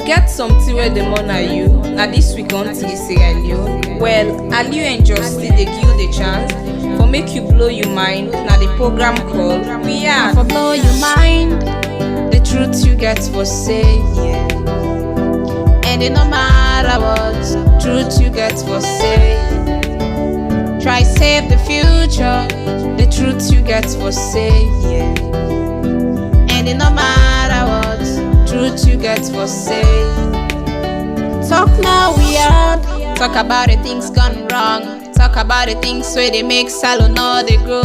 Get something where the money are you. Now this week Conteh say Aliu. Well, Aliu and Justy they give you the chance for make you blow your mind. Now the program call we are for blow your mind. The truth you get for say, and it no matter what truth you get for say. Try save the future. The truth you get for say, and it no matter what truth you get for say. Talk now we are. Talk about the things gone wrong. Talk about the things where they make salon or they grow.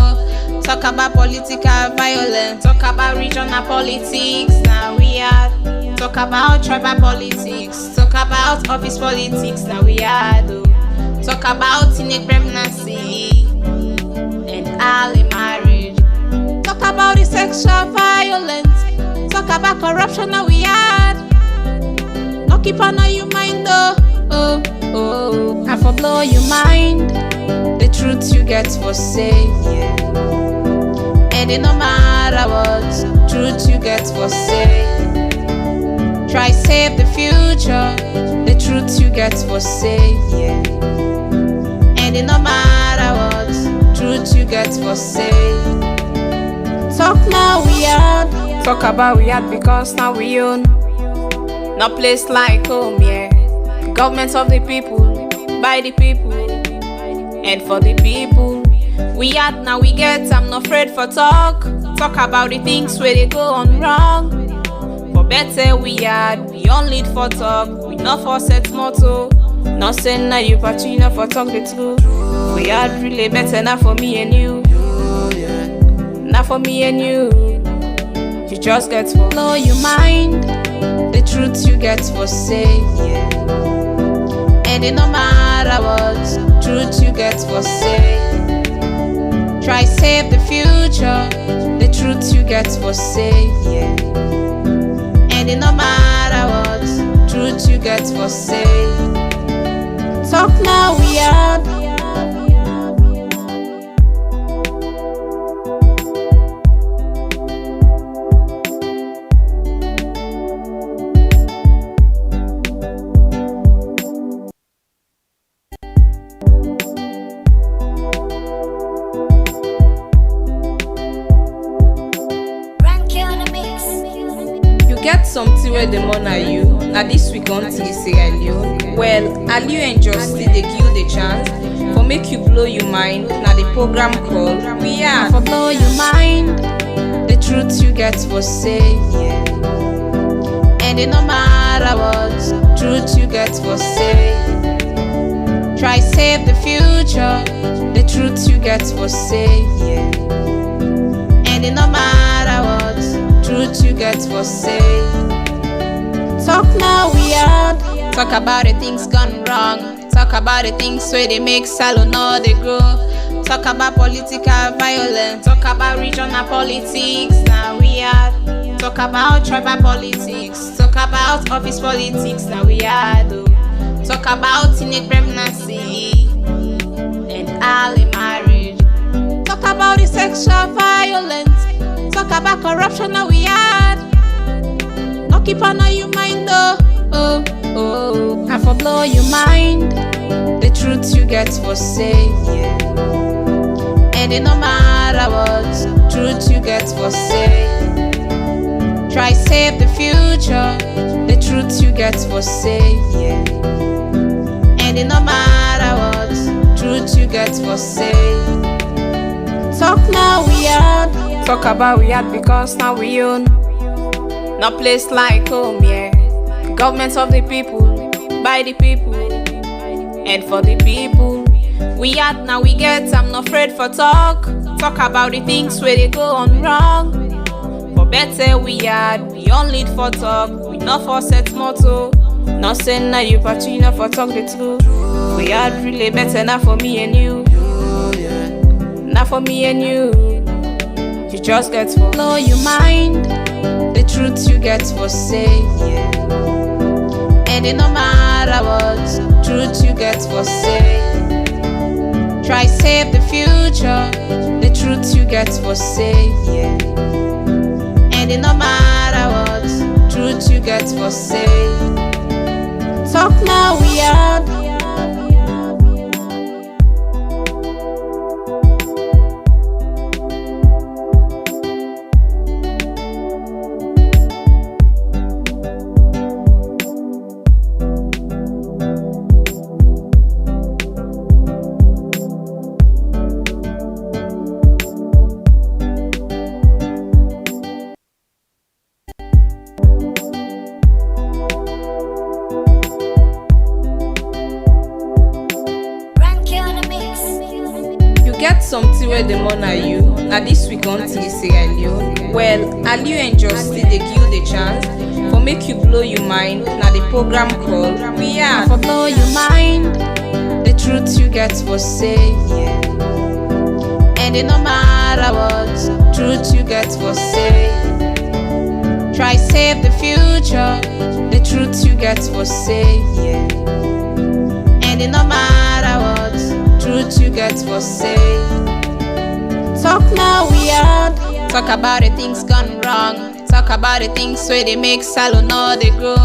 Talk about political violence. Talk about regional politics. Now we are. Talk about tribal politics. Talk about office politics. Now we are. Talk about teenage pregnancy and early marriage. Talk about the sexual violence. Talk about corruption. Now we are. No keep on your mind though. I for blow your mind. The truth you get for say, and it no matter what truth you get for say. Try save the future. The truth you get for say, and it no matter what truth you get for say. Talk now we are. Talk about we are because now we own. No place like home, yeah. Government of the people, by the people, and for the people. We had now we get, I'm not afraid for talk. Talk about the things where they go on wrong. For better we had, we only for talk. We not for set motto. Not saying now you but you not for talk the truth. We had really better now for me and you. Not for me and you. You just get for blow your mind. The truth you get for say, and it no matter what truth you get for say. Try save the future. The truth you get for say, and it no matter what truth you get for say. Talk now we are. Get something where the money are you. Now this week Conteh say Aliu. Well, Aliu and Justy they give you the chance for make you blow your mind. Now the program call we are for blow your mind. The truth you get for say, and it no matter what truth you get for say. Try save the future. The truth you get for say, and it no matter what truth you get for say. Talk now we are. Talk about the things gone wrong. Talk about the things where they make salon or they grow. Talk about political violence. Talk about regional politics. Now we are. Talk about tribal politics. Talk about office politics. Now we are. Talk about teenage pregnancy and early marriage. Talk about the sexual violence. Talk about corruption. Now we are. No keep on your mind though. I for blow your mind. The truth you get for say, and it no matter what truth you get for say. Try save the future. The truth you get for say, and it no matter what truth you get for say. Talk now we are. Talk about we had because now we own. No place like home, yeah. Government of the people, by the people, and for the people. We had now we get, I'm not afraid for talk. Talk about the things where they go on wrong. For better we had, we only for talk. We not for set motto. Not saying now you but you not for talk the truth. We had really better now for me and you. Not for me and you. You just get for blow your mind. The truth you get for say, and it no matter what truth you get for say. Try save the future. The truth you get for say, and it no matter what truth you get for say. Talk now, we are. Get something where the man are you. Now this week Conteh say Aliu. Well, Aliu and Justy they give you the chance for make you blow your mind. Now the program called We Are. For blow your mind, the truth you get for say. And it no matter what, truth you get for say. Try save the future, the truth you get for say. And it no matter what, truth you get for say. Talk now, we are. Talk about the things gone wrong. Talk about the things where they make salon or they grow.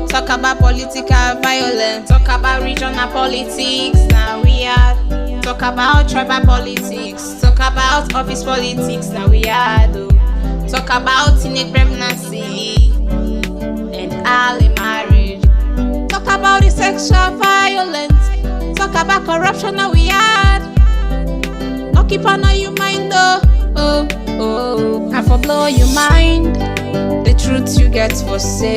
Talk about political violence. Talk about regional politics. Now we are. Talk about tribal politics. Talk about office politics. Now we are. Talk about teenage pregnancy and early marriage. Talk about the sexual violence. Talk about corruption. Now we are. No keep on your mind though. And for blow your mind, the truth you get for say.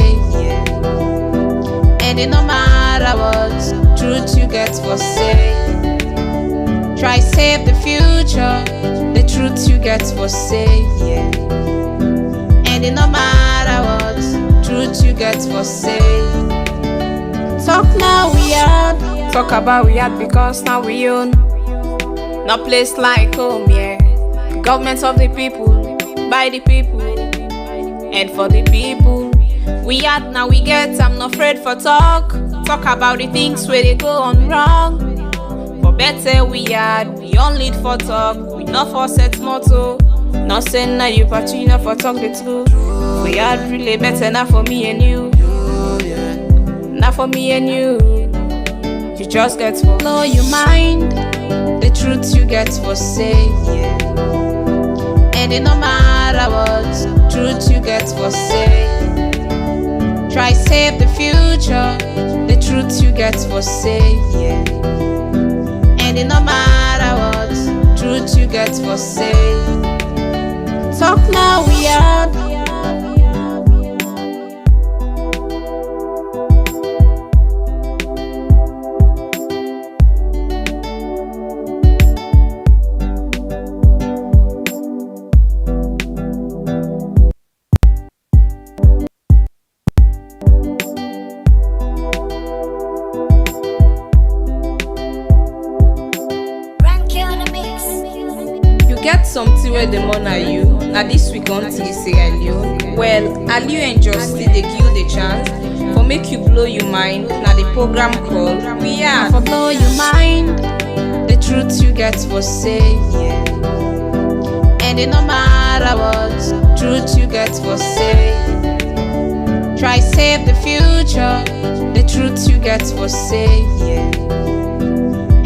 And it no matter what, truth you get for say. Try save the future, the truth you get for say. And it no matter what, truth you get for say. Talk now, we are. Talk about we are because now we own. No place like home, yeah. Government of the people, by the people, and for the people. We had now we get, I'm not afraid for talk. Talk about the things where they go on wrong. For better we had, we only for talk. We not for set motto. Not saying now you party, not for talk the truth. We had really better not for me and you. Not for me and you. You just get for blow your mind, the truth you get for say. And it no matter what, truth you get for say. Try save the future, the truth you get for say. And it no matter what, truth you get for say. Talk now, we are. Get something where the man are you. Now this week Conteh say Aliu. Well, Aliu and Justy they give you the chance for make you blow your mind. Now the program called We Are. For blow your mind, the truth you get for say. And it no matter what, truth you get for say. Try save the future, the truth you get for say.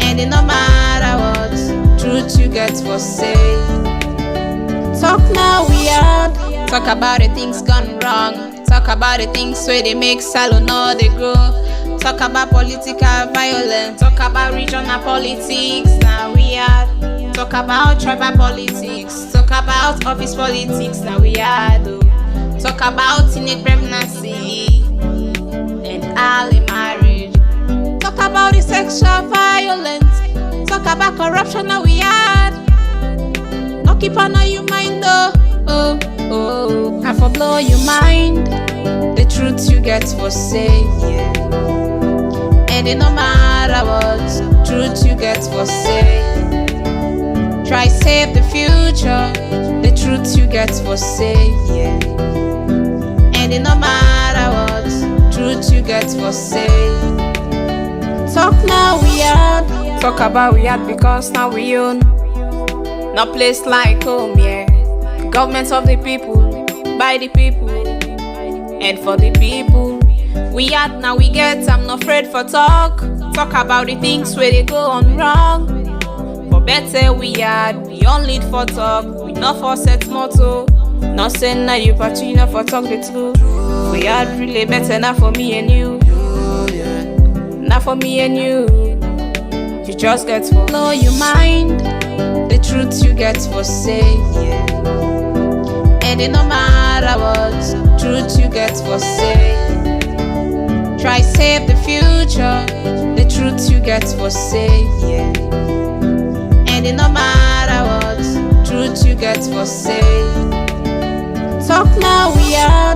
And it no matter what, truth you get for say. Talk now, we are. Talk about the things gone wrong. Talk about the things where they make salon or they grow. Talk about political violence. Talk about regional politics. Now we are. Talk about tribal politics. Talk about office politics. Now we are. Talk about teenage pregnancy and early marriage. Talk about the sexual violence. Talk about corruption. Now we are. No keep on your mind though. And for blow your mind, the truth you get for say. And it no matter what, truth you get for say. Try save the future, the truth you get for say. And it no matter what, truth you get for say. Talk now, we are. Talk about we had because now we own. No place like home, yeah. Government of the people, by the people, and for the people. We had, now we get, I'm not afraid for talk. Talk about the things where they go on wrong. For better we had, we on lead for talk. We not for set motto. Not saying now you party, not for talk the truth. We had really better, not for me and you. Not for me and you. You just get for blow your mind. The truth you get for say, yeah. And it no matter what, truth you get for say. Try save the future, the truth you get for say, yeah. And it no matter what, truth you get for say. Talk now we are.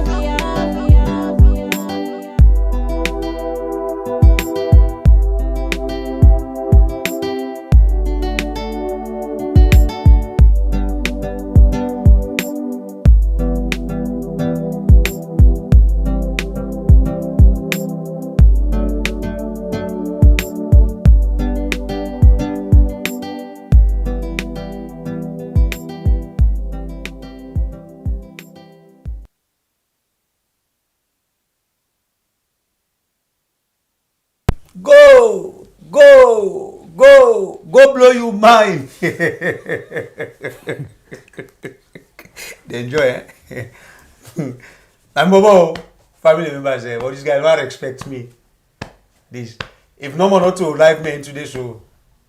Go blow you mind. They enjoy, eh? I'm Bobo, family members, but this guy don't expect me. This, if no one not to live me in today show,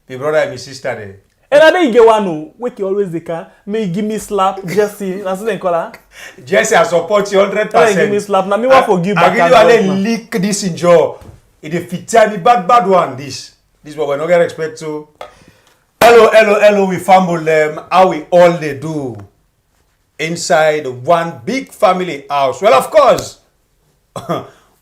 my brother and my sister there. And I didn't get one wake you always the car. May you give me slap, Jesse. That's the color. Jesse, I support you 100%. Give me slap. Now me want forgive back. I give you a leak this in jaw. It a fit me bad one. This what we not get expect to. Hello, we fumble them. How we all they do inside one big family house. Well, of course,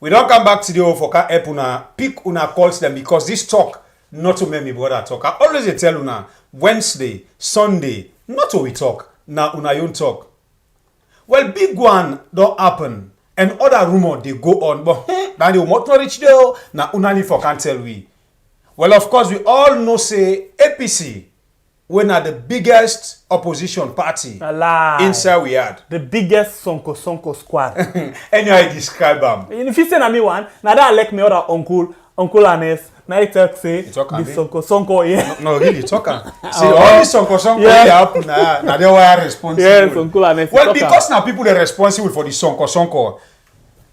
we don't come back to the old for help una pick una calls them because this talk not to make me brother talk. I always tell una Wednesday, Sunday, not to we talk. Now una own talk. Well, big one don't happen. And other rumor they go on, but now they will not reach there. Now una need for can't tell we. Well, of course, we all know say APC when are the biggest opposition party inside we had. The biggest Sonko squad. Anyway, I describe them. If you say na me one, now that I like me other uncle Anes. Now he talk say this Sonko yeah. No, really talker. See, all this Sonko yeah. They happen now they were responsible. Yes, Uncle Anes. Well, because now people are responsible for the Sonko.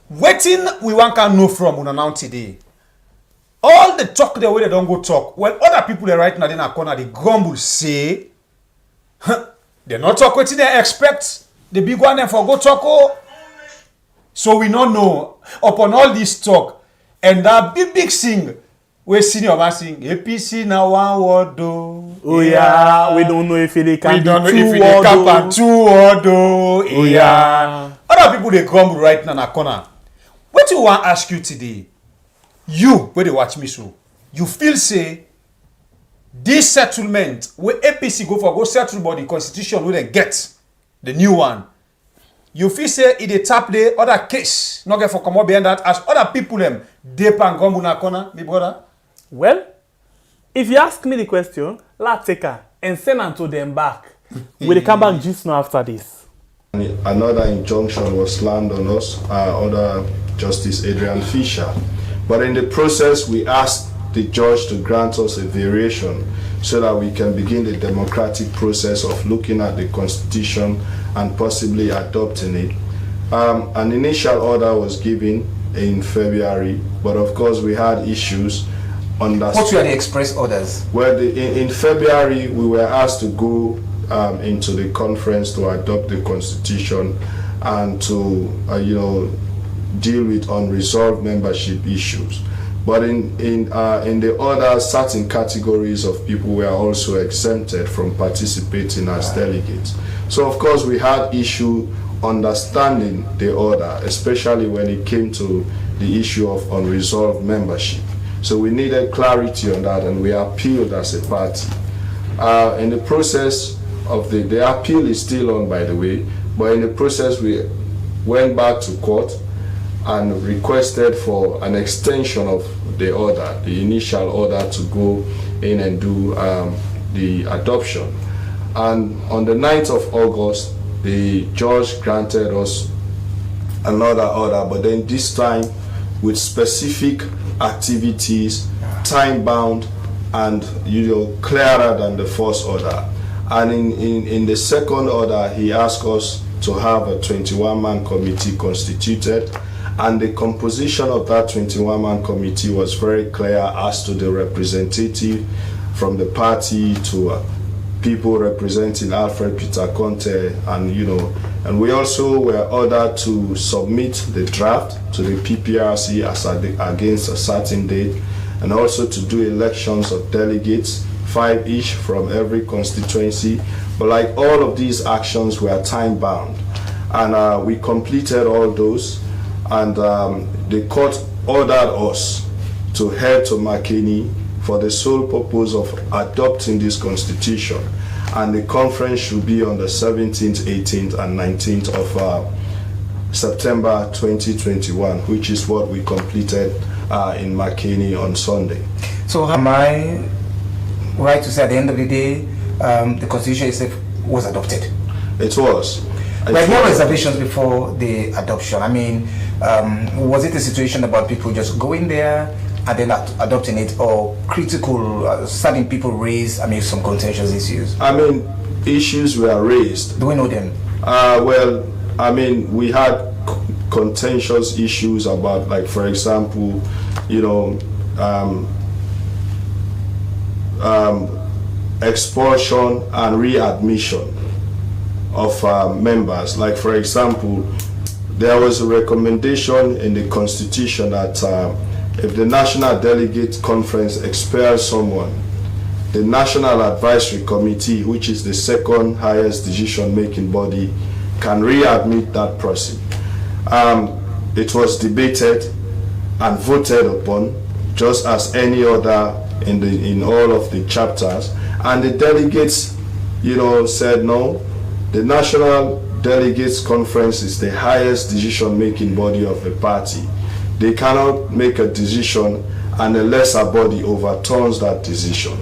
Waiting we want can know from una now today. All the talk the way they don't go talk. Well, other people they right now in a corner they grumble say, they not talk what they expect. The big one them for go talk. Oh. So we don't know upon all this talk and that big thing we senior man sing APC now one word do. Oh yeah, we don't know if it can we don't know if it can be 2 word do. Oh yeah. Other people they grumble right now in a corner. What do you want to ask you today? You, where they watch me so, you feel say, this settlement, where APC go settle by the constitution, where they get the new one, you feel say, it a tap the other case, not get for come up behind that, as other people them, they pan gumbo na corner, my brother? Well, if you ask me the question, let's take her and send her to them back. Will they come back just now after this? Another injunction was slammed on us, under Justice Adrian Fisher. But in the process, we asked the judge to grant us a variation so that we can begin the democratic process of looking at the constitution and possibly adopting it. An initial order was given in February, but of course we had issues on that. What were the express orders? Well, in February, we were asked to go into the conference to adopt the constitution and to, deal with unresolved membership issues. But in the other, certain categories of people were also exempted from participating as delegates. So of course we had issue understanding the order, especially when it came to the issue of unresolved membership. So we needed clarity on that, and we appealed as a party. In the process of the appeal is still on, by the way, but in the process we went back to court and requested for an extension of the order, the initial order, to go in and do the adoption. And on the 9th of August, the judge granted us another order, but then this time with specific activities, time-bound, and clearer than the first order. And in the second order, he asked us to have a 21-man committee constituted, and the composition of that 21-man committee was very clear as to the representative from the party to people representing Alfred Peter Conteh, and we also were ordered to submit the draft to the PPRC against a certain date, and also to do elections of delegates, 5 each from every constituency. But like all of these actions were time bound, and we completed all those, and the court ordered us to head to Makeni for the sole purpose of adopting this constitution, and the conference should be on the 17th, 18th, and 19th of September 2021, which is what we completed in Makeni on Sunday. So am I right to say at the end of the day, the constitution itself was adopted? It was. Were there reservations before the adoption? I mean, was it a situation about people just going there and then adopting it, or critical, certain people raised, some contentious issues? Issues were raised. Do we know them? We had contentious issues about, like, for example, expulsion and readmission of members. Like, for example, there was a recommendation in the constitution that if the National Delegate Conference expels someone, the National Advisory Committee, which is the second highest decision-making body, can readmit that person. It was debated and voted upon, just as any other in all of the chapters, and the delegates, said no. The National Delegates Conference is the highest decision-making body of the party. They cannot make a decision and a lesser body overturns that decision.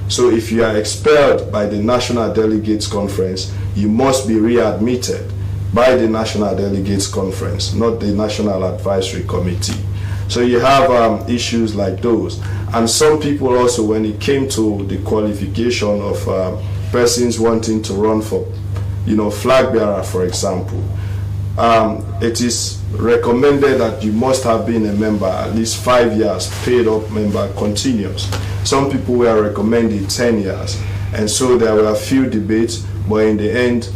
So if you are expelled by the National Delegates Conference, you must be readmitted by the National Delegates Conference, not the National Advisory Committee. So you have issues like those. And some people also, when it came to the qualification of persons wanting to run for, flag bearer, for example, it is recommended that you must have been a member at least 5 years, paid up member, continuous. Some people were recommending 10 years, and so there were a few debates, but in the end,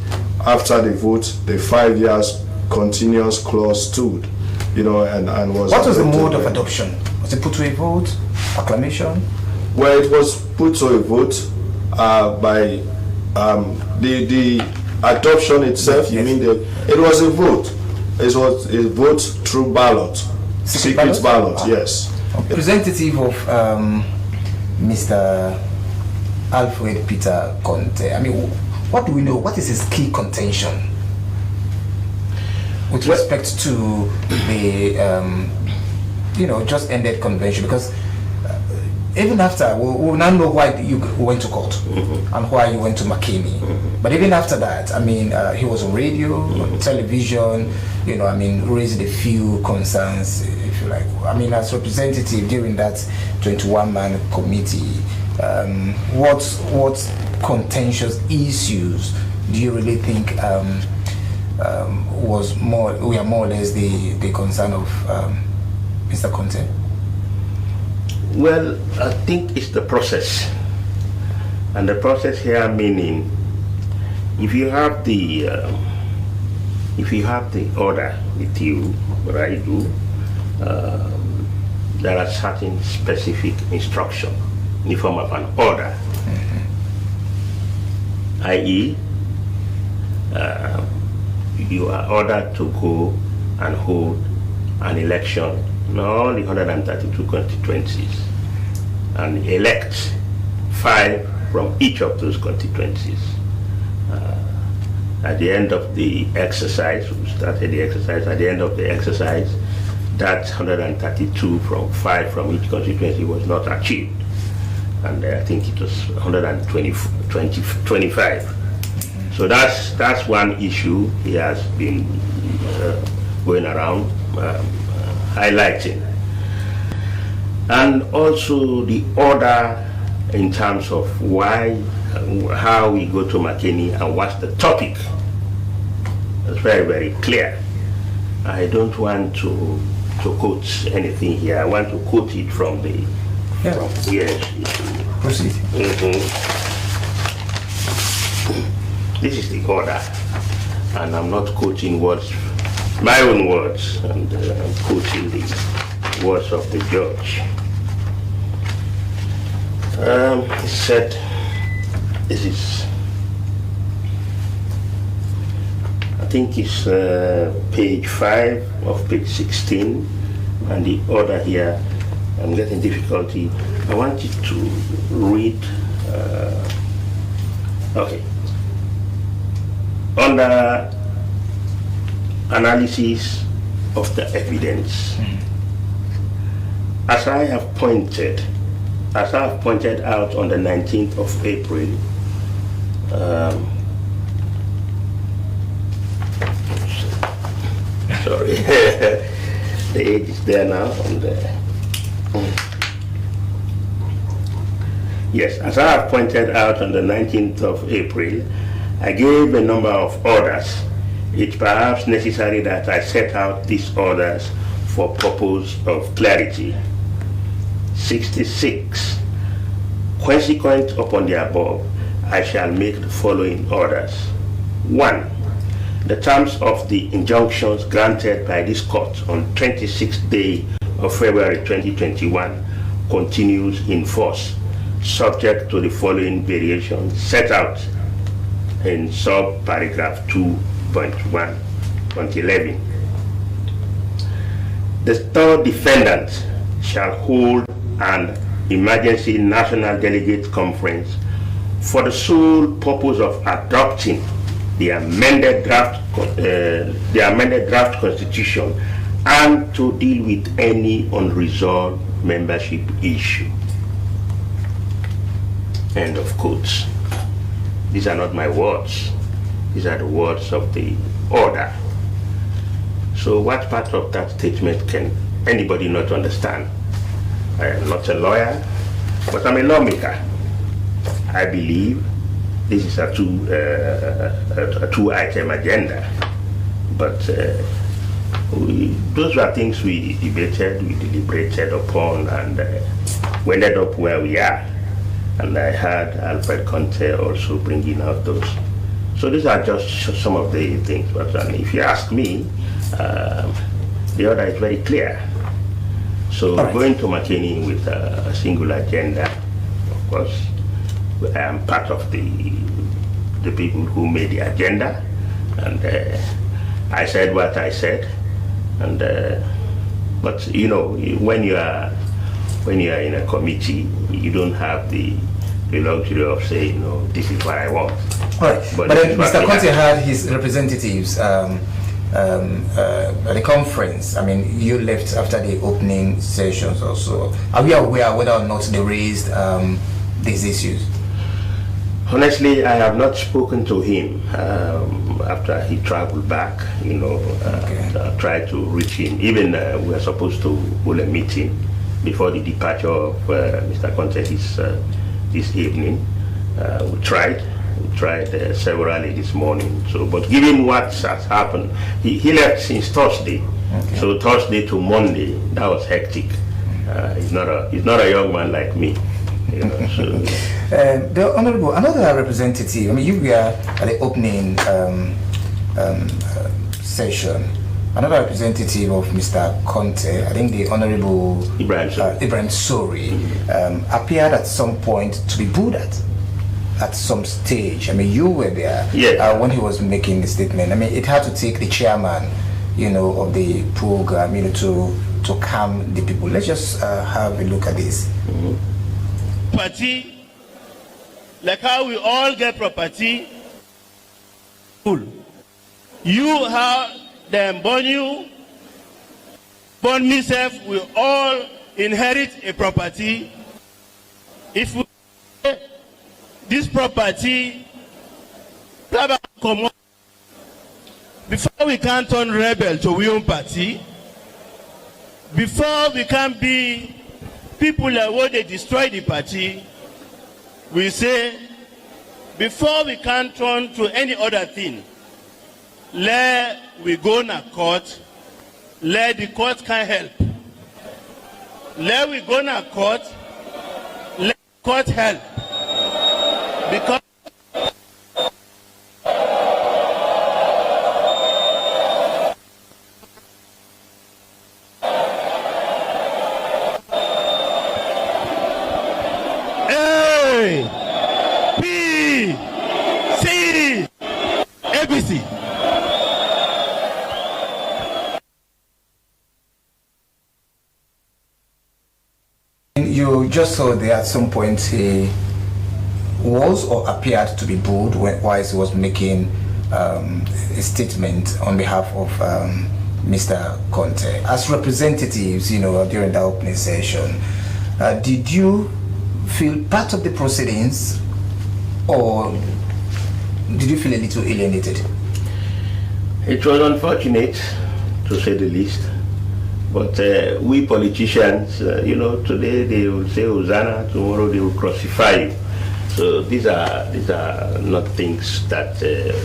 after the vote, the 5 years continuous clause stood, and was. What was the mode of adoption? Was it put to a vote, acclamation? Well, it was put to a vote by the adoption itself. Yes. It was a vote. It was a vote through ballot, secret ballot. Yes. Okay. Representative of Mr. Alfred Peter Conteh. What do we know? What is his key contention with respect to the just ended convention? Because even after, we'll now know why you went to court and why you went to Makeni. But even after that, he was on radio, on television, raised a few concerns, if you like. As representative during that 21-man committee, what contentious issues do you really think were more or less the concern of Mr. Conteh? Well, I think it's the process, and the process here meaning if you have the order with you, what I do, there are certain specific instructions in the form of an order, i.e., you are ordered to go and hold an election in all the 132 constituencies and elect 5 from each of those constituencies. At the end of the exercise, we started the exercise, at the end of the exercise, that 132 from 5 from each constituency was not achieved. And I think it was 125. So that's one issue he has been going around highlighting. and also the order in terms of how we go to McKinney and what's the topic. It's very, very clear. I don't want to quote anything here. I want to quote it from the yes. Proceed. This is the order, and I'm not quoting words, my own words, and I'm quoting the words of the judge. He said, this is, I think it's page 5 of page 16, and the order here, I'm getting difficulty. I want you to read, okay. Under analysis of the evidence, as I have pointed out on the 19th of April, sorry, the age is there now. Yes, as I have pointed out on the 19th of April, I gave a number of orders. It's perhaps necessary that I set out these orders for purpose of clarity. 66. Consequent upon the above, I shall make the following orders. 1. The terms of the injunctions granted by this court on 26th day of February 2021 continues in force, subject to the following variations set out in sub-paragraph 2.1.11. The third defendant shall hold an emergency national delegate conference for the sole purpose of adopting the amended draft constitution and to deal with any unresolved membership issue. End of quotes. These are not my words. These are the words of the order. So what part of that statement can anybody not understand? I am not a lawyer, but I'm a lawmaker. I believe this is a two-item agenda, but those were things we debated, we deliberated upon, and we ended up where we are. And I had Alfred Conteh also bringing out those. So these are just some of the things. But if you ask me, the order is very clear. So going to McKinney with a single agenda, of course, I am part of the people who made the agenda, and I said what I said. And but you know, when you are in a committee, you don't have the luxury of saying, no, this is what I want. Right. But then Mr. Conteh had his representatives at the conference. I mean, you left after the opening sessions also. Are we aware whether or not they raised these issues? Honestly, I have not spoken to him after he traveled back. You know, I tried to reach him. Even we were supposed to hold a meeting before the departure of Mr. Conteh this evening. We tried severally this morning. So, but given what has happened, he left since Thursday. So Thursday to Monday, that was hectic. He's not a young man like me. You know, so. The Honorable, another representative, I mean, you were at the opening session. Another representative of Mr. Conteh, I think the Honorable Ibrahim Sori, appeared at some point to be booed at some stage. I mean, you were there when he was making the statement. I mean, it had to take the chairman, you know, of the program, you know, to calm the people. Let's just have a look at this. Property, like how we all get property, you have them born you, born myself, we all inherit a property. If we this property, before we can turn rebel to we own party, before we can be people where they destroy the party, we say, before we can turn to any other thing, let we go to court, let the court can help. Let we go to court, let court help. Because ABC. You just saw there at some point he was or appeared to be bold while he was making a statement on behalf of Mr. Conteh. As representatives, during that opening session, did you feel part of the proceedings, or did you feel a little alienated? It was unfortunate, to say the least. But we politicians, today they will say Hosanna, tomorrow they will crucify you. So these are not things that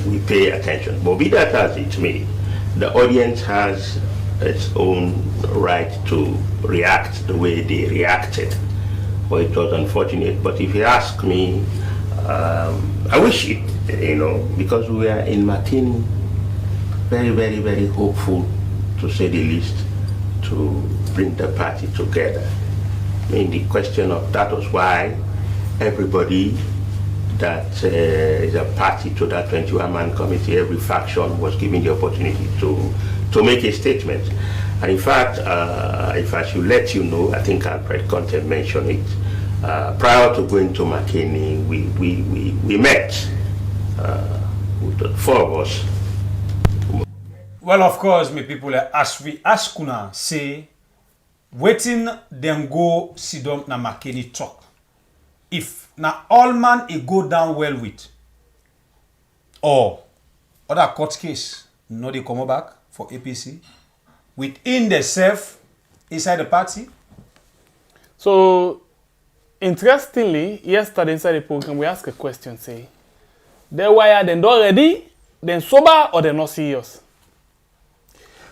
we pay attention. But be that as it may, the audience has its own right to react the way they reacted. But it was unfortunate. But if you ask me, I wish it, because we are in Martini, very, very, very hopeful, to say the least, to bring the party together. I mean, the question of that was why everybody that is a party to that 21-man committee, every faction was given the opportunity to make a statement. And in fact, if I should let you know, I think Alfred Conteh mentioned it, prior to going to McKinney, we met with the four of us. Well, of course, my people, as we ask una say, waiting them go sit down na McKinney talk. If na all man it go down well with, or other court case, no they come back for APC, within the self, inside the party. So, interestingly, yesterday inside the program, we asked a question, say, they wire, then not ready, then sober, or they're not serious.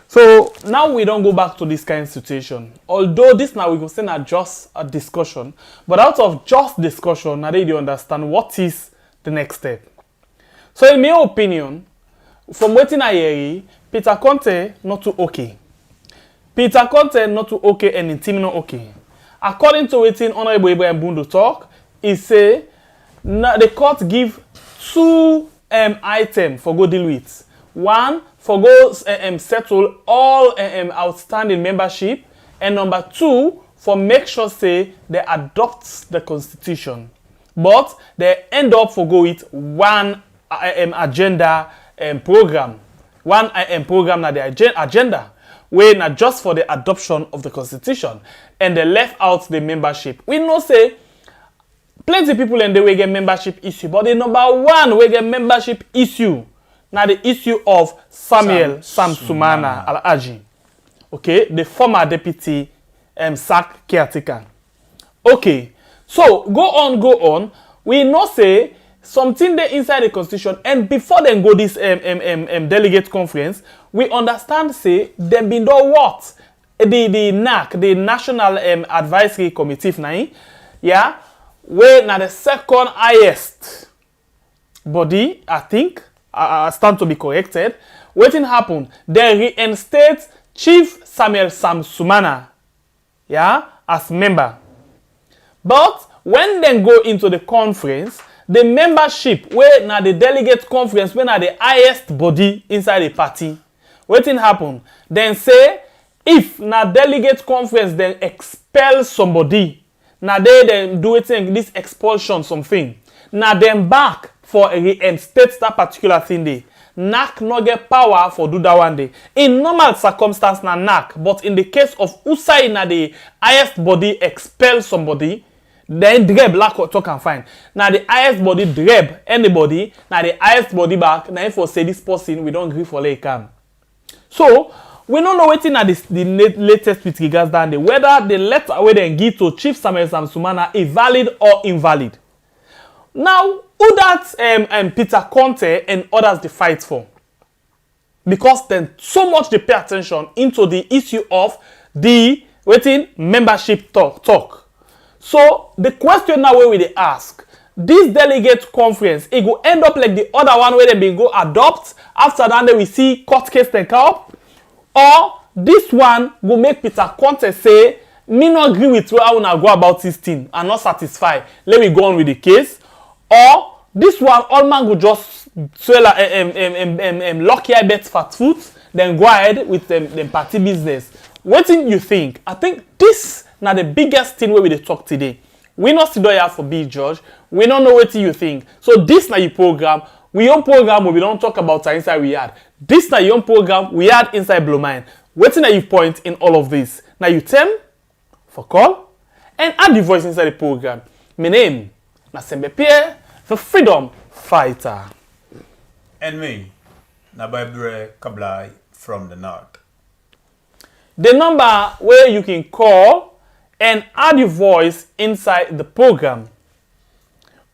So now we don't go back to this kind of situation. Although this now we go say not just a discussion, but out of just discussion, now they understand what is the next step. So in my opinion, from waiting I hear, Peter Conteh not too okay. Peter Conteh not too okay and Intimi not okay. According to waiting Honorable Ibrahim Bundu talk, he say the court give two items for go deal with. One, for go settle all outstanding membership, and number two, for make sure say they adopt the constitution, but they end up for go with one agenda program, one program na the agenda, where not just for the adoption of the constitution, and they left out the membership. We know say plenty people in the way get membership issue, but the number one way get membership issue. Now the issue of Sam Sumana Al-Aji, okay, the former deputy SAC caretaker. Okay, so go on. We know say something there inside the constitution, and before they go this delegate conference, we understand say them been do what the NAC, the National Advisory Committee, yeah, where now the second highest body, I think. Stand to be corrected. Waiting happen. They reinstate Chief Samuel Sam Sumana, yeah, as member. But when they go into the conference, the membership where now the delegate conference, when are the highest body inside the party, waiting happen. Then say if na delegate conference then expel somebody, now they then do it in this expulsion something. Now them back for reinstate that particular thing day. NAC not get power for do that one day. In normal circumstance na NAC, but in the case of Usai na the highest body expel somebody, then dreb lack talk and fine. Now the highest body dreb anybody, now the highest body back, now if we say this person we don't agree for lay come. So we don't know wetin na the latest with regards that day, whether the letter wey dem give to Chief Samuel Samsumana is valid or invalid. Now, who that Peter Conteh and others dey fight for? Because then so much they pay attention into the issue of the membership talk. So the question now where we dey ask, this delegate conference, it go end up like the other one where they been go adopt. After that, then we see court case take up. Or this one will make Peter Conteh say, me not agree with where I wanna go about this thing and not satisfied. Let me go on with the case. Or this one, all man go just sell lucky I bet fat food, then go ahead with them party business. What do you think? I think this now the biggest thing where we dey talk today. We not sit here for be judge. We don't know what you think. So this na your program. We own program where we don't talk about inside we had. This na your own program we had inside Blow Mind. Waiting na you point in all of this. Now you tell for call and add the voice inside the program. My name na Sembe Pierre, the freedom fighter. And me, Nababre Kablai from the north. The number where you can call and add your voice inside the program.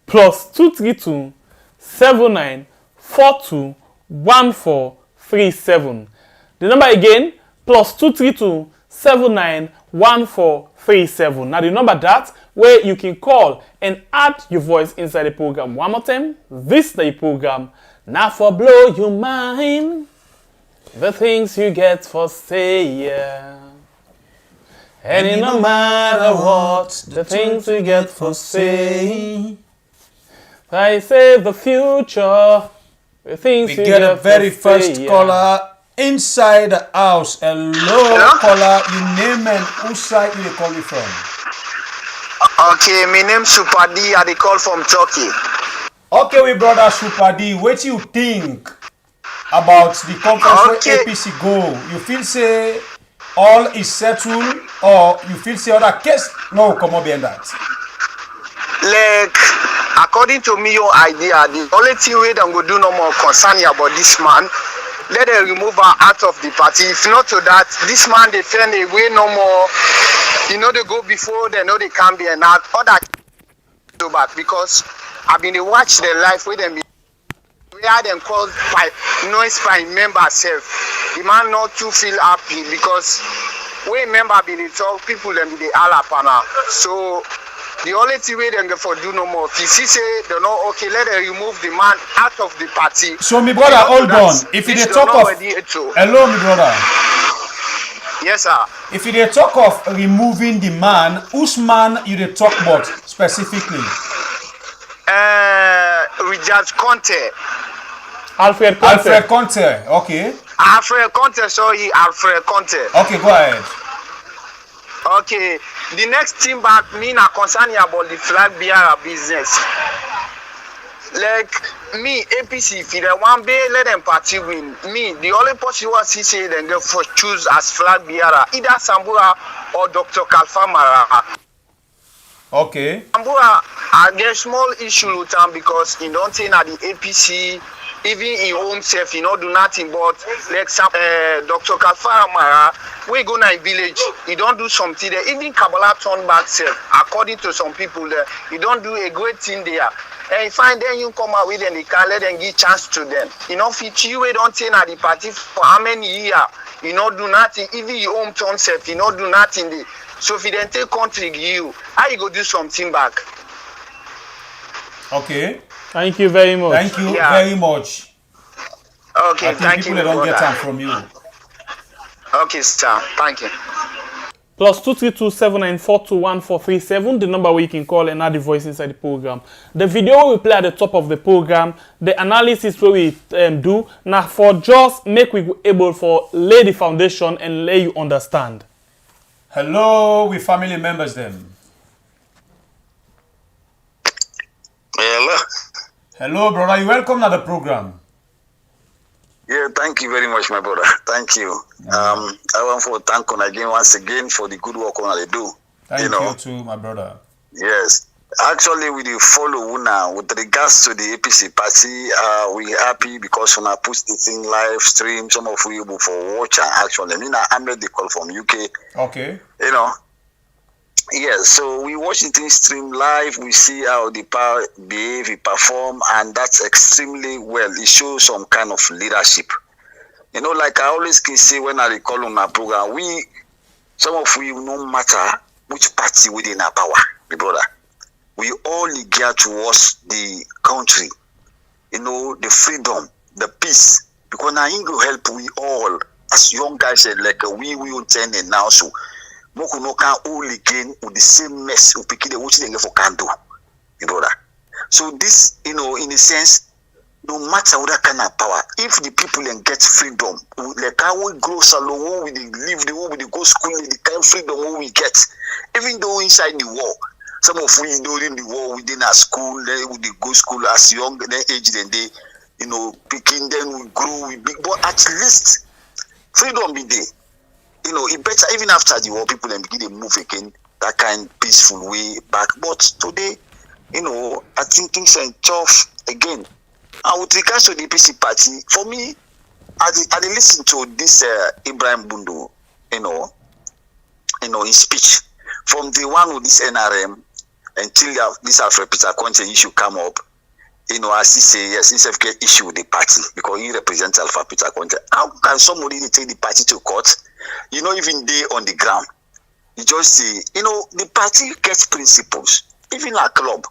+232 7942 1437. The number again, +232 791437. Now the number that where you can call and add your voice inside the program. One more time, this is the program. Now for blow your mind, the things you get for say, and it no matter what, the things you get for say. I say the future, the things We you get a for very say, first caller inside the house. Hello, caller. You name and whose side you call you from? Okay, my name Super D. I dey call from Turkey. Okay, we brother Super D. What you think about the conference where APC go? You feel say all is settled, or you feel say other case no come up behind that? Like, according to me, your idea, the only thing we don't go do no more concerning about this man, let them remove her out of the party. If not to that, this man they find a way no more. You know they go before, they know they can be and not other do back because I've been to watch their life with them. We had them called by noise by member self. The man not too feel happy because we member be the talk people them be the alapana. So the only thing we them for do no more. If you see say they know okay, let them remove the man out of the party. So me brother, hold on. If you talk of hello, me brother. Yes, sir. If you talk of removing the man, whose man you dey talk about specifically? Richard Conteh. Alfred Conteh. Alfred Conteh. Okay. Alfred Conteh, sorry, Alfred Conteh. Okay, go ahead. Okay, the next thing back me na concerning about the flag bearer business. Like me, APC, if they want be let them party win. Me, the only person who see say then go for choose as flag bearer, either Sambura or Dr. Kalfamara. Okay. Sambura, I get small issue with him because he don't think that the APC, even in himself, he not do nothing but like some Dr. Kalfamara. We go na village, he don't do something there. Even Kabbalah turn back self, according to some people there, he don't do a great thing there. And find then you come out with them, they can let them give chance to them. You know, if you don't think at the party for how many years, you not do nothing, even your own turn self, you not do nothing there. So if you then take country you, how you go do something back? Okay. Thank you very much. Thank you very much. Okay, I think thank people you. don't get time from you. Okay, sir. Thank you. +232 7942 1437, the number where you can call and add the voice inside the program. The video we play at the top of the program, the analysis where we do, now for just make we able for lay the foundation and lay you understand. Hello, we family members them. Hello. Hello, brother. You welcome to the program. Yeah, thank you very much, my brother. Thank you. I want to thank you again once again for the good work on they do. Thank you too, my brother. Yes. Actually, we dey follow una with regards to the APC party. We happy because una put the thing live stream. Some of you will for watch and actually, I mean, I made the call from UK. Okay. You know, yes. So we watch the thing stream live. We see how the power behave, it perform, and that's extremely well. It shows some kind of leadership. You know, like I always can say when I call on our program, some of you, no matter which party within our power, my brother. We all gear towards the country, you know, the freedom, the peace. Because now it will help we all, as young guys said, like we will turn it now. So, we can all again with the same mess we pick the which they for can do, my brother. So this, you know, in a sense, no matter what kind of power, if the people then get freedom, like how we grow salon, we live the way we go school, the kind of freedom we get, even though inside the war. Some of we during the war within our school, then we go school as young, then age, then they, you know, picking, then we grow, we big, but at least freedom be there. You know, it better even after the war, people then begin to move again that kind peaceful way back. But today, you know, I think things are tough again. And with regards to the APC party, for me, I listen to this Ibrahim Bundu, you know, his speech from the one with this NRM. Until this Alfred Peter Conteh issue come up, you know, as he say, yes, this get issue with the party because he represents Alpha Peter Conteh. How can somebody take the party to court? You know, even they on the ground. You just say, you know, the party gets principles. Even a club,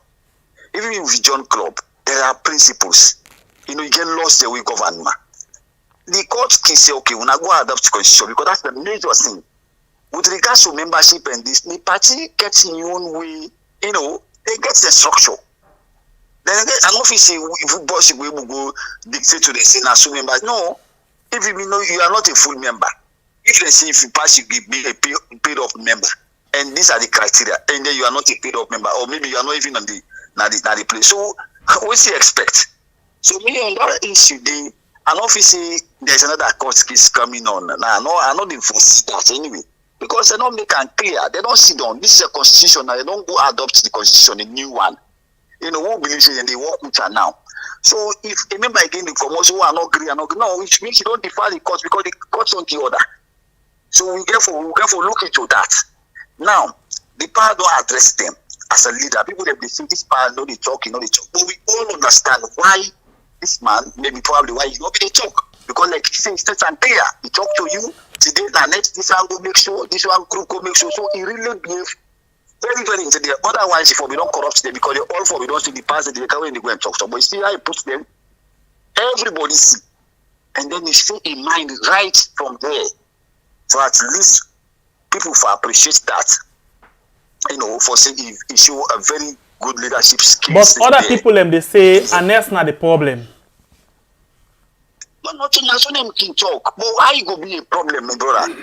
even if we join club, there are principles. You know, you get lost the way government. The court can say, okay, when I go adopt the constitution, because that's the major thing. With regards to membership and this, the party gets in your own way. You know, they get the structure. Then again, I'm not saying if boss will go dictate to the Senate so members. No, if you know you are not a full member, if they say if you pass, you be a paid off member, and these are the criteria, and then you are not a paid off member, or maybe you are not even on the place. So what do you expect? So me on that issue, I'm not say there's another court case coming on. Nah, no, I not even foresee that anyway. Because they don't make it clear, they don't sit down. This is a constitution, and they don't go adopt the constitution, a new one. You know, who believes it and they work with her now. So if a member again the commercial who are not agree, no, which means you don't defy the court because the court's on the order. So we therefore look into that. Now, the power don't address them as a leader. People they say this power know they talk, but we all understand why this man, maybe probably why he's not going to talk. Because like he says, it's and clear. He talk to you today, and next this one go make sure, this one group go make sure. So he really behave very, very into there. Otherwise, if we don't corrupt them, because they all for we don't see the past, they come when they go and talk. So, but you see how he puts them, everybody see. And then he say in mind right from there. So at least people for appreciate that. You know, for saying he show a very good leadership skills. But other people they say, and that's not the problem. But nothing that's what them can talk. But how you go be a problem, my brother?